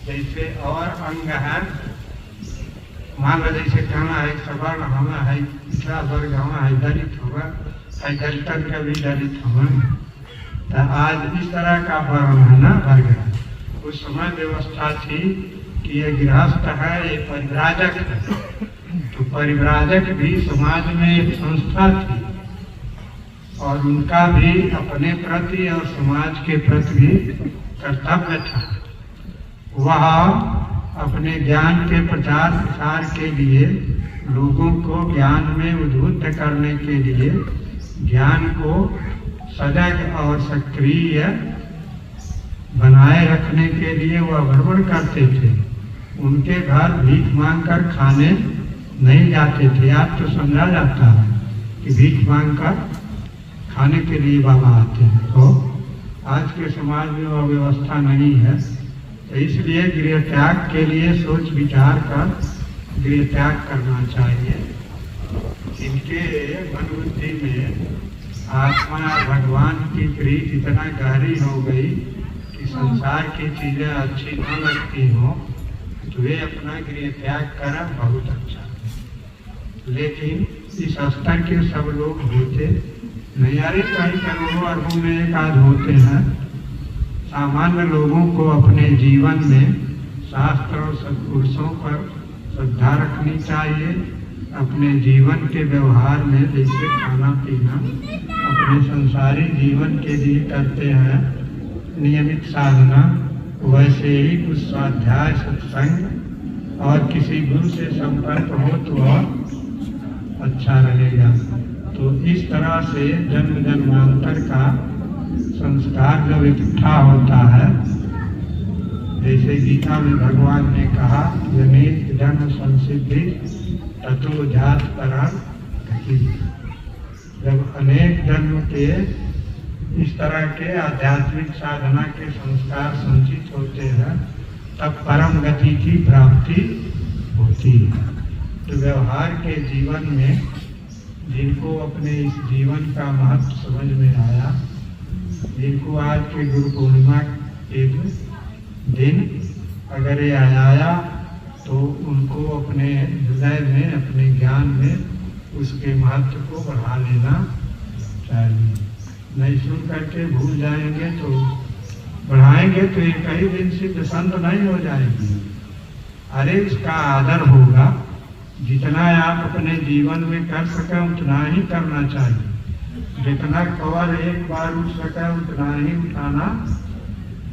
जैसे और अंग है, मान लो जैसे कहना है सवर्ण होना है, पिछड़ा वर्ग होना है, दलित होगा है, दलितन का भी दलित होगा। तो आज इस तरह का वर्ण है ना, वर्ग है। उस समय व्यवस्था थी कि ये गृहस्थ है, ये परिव्राजक है। तो परिव्राजक भी समाज में एक संस्था थी और उनका भी अपने प्रति और समाज के प्रति भी कर्तव्य था। वह अपने ज्ञान के प्रचार प्रसार के लिए, लोगों को ज्ञान में उद्बुद्ध करने के लिए, ज्ञान को सजग और सक्रिय बनाए रखने के लिए वह भ्रमण करते थे। उनके घर भीख मांगकर खाने नहीं जाते थे। आज तो समझा जाता है कि भीख मांगकर खाने के लिए बाबा आते हैं। तो आज के समाज में वह व्यवस्था नहीं है। तो इसलिए गृह त्याग के लिए सोच विचार कर गृह त्याग करना चाहिए। इनके मन बुद्धि में आत्मा भगवान की प्रीति इतना गहरी हो गई कि संसार की चीजें अच्छी न लगती हो तो वे अपना गृह त्याग करा, बहुत अच्छा। लेकिन इस स्तर के सब लोग होते नहीं। अरे कहीं करोड़ों अरबों में एक आध होते हैं। सामान्य लोगों को अपने जीवन में शास्त्र और सत्पुरुषों पर श्रद्धा रखनी चाहिए। अपने जीवन के व्यवहार में जैसे खाना पीना अपने संसारी जीवन के लिए करते हैं नियमित साधना, वैसे ही कुछ स्वाध्याय सत्संग और किसी गुरु से संपर्क हो तो और अच्छा रहेगा। तो इस तरह से जन्म जन्मांतर का संस्कार जब इकट्ठा होता है, जैसे गीता में भगवान ने कहा, जनित जन्म संसिद्धि ततो जात परम। जब अनेक जन्म के इस तरह के आध्यात्मिक साधना के संस्कार संचित होते हैं, तब परम गति की प्राप्ति होती है। तो व्यवहार के जीवन में जिनको अपने इस जीवन का महत्व समझ में आया, जिनको आज के गुरु पूर्णिमा के दिन अगर ये आया तो उनको अपने हृदय में, अपने ज्ञान में उसके महत्व को बढ़ा लेना चाहिए। नहीं सुन करके भूल जाएंगे तो बढ़ाएंगे तो एक ही दिन सिद्ध संत नहीं हो जाएंगे। अरे इसका आदर होगा, जितना आप अपने जीवन में कर सके उतना ही करना चाहिए। जितना कवर एक बार उठ सके उतना ही उठाना।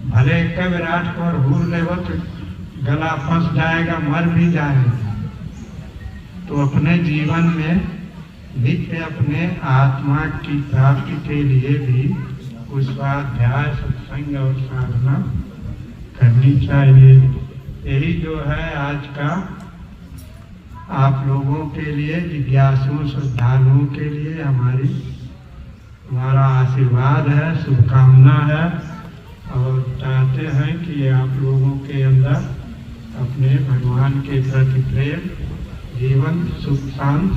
भले एक विराट कवर भूल ले तो गला फंस जाएगा, मर भी जाएगा। तो अपने जीवन में नित्य अपने आत्मा की प्राप्ति के लिए भी उस स्वाध्याय सत्संग और साधना करनी चाहिए। यही जो है आज का आप लोगों के लिए, जिज्ञासुओं श्रद्धालुओं के लिए हमारा आशीर्वाद है, शुभकामना है और चाहते हैं कि आप लोगों के अंदर अपने भगवान के प्रति प्रेम, जीवन सुख शांति,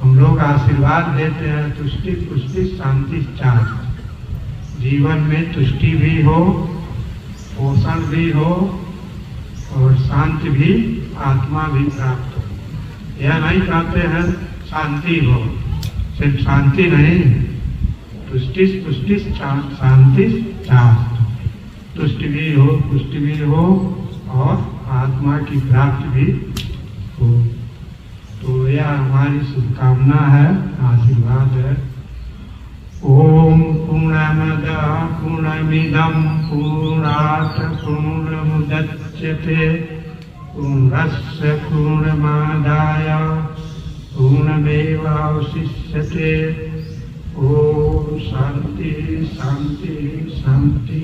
हम लोग आशीर्वाद देते हैं तुष्टि पुष्टि शांति चाह। जीवन में तुष्टि भी हो, पोषण भी हो और शांति भी, आत्मा भी प्राप्त हो। यह नहीं कहते हैं शांति हो, सिर्फ शांति नहीं, तुष्टि पुष्टि शांति चाह। तुष्टि भी हो, पुष्टि भी हो और आत्मा की प्राप्ति भी हो। तो यह हमारी शुभकामना है, आशीर्वाद है। ओम पूर्णमदः पूर्णमिदं पूर्णात् पूर्णमुदच्यते पूर्णस्य पूर्णस्य पूर्णमादाय पूर्णमेवावशिष्यते। ओम शांति शांति शांति।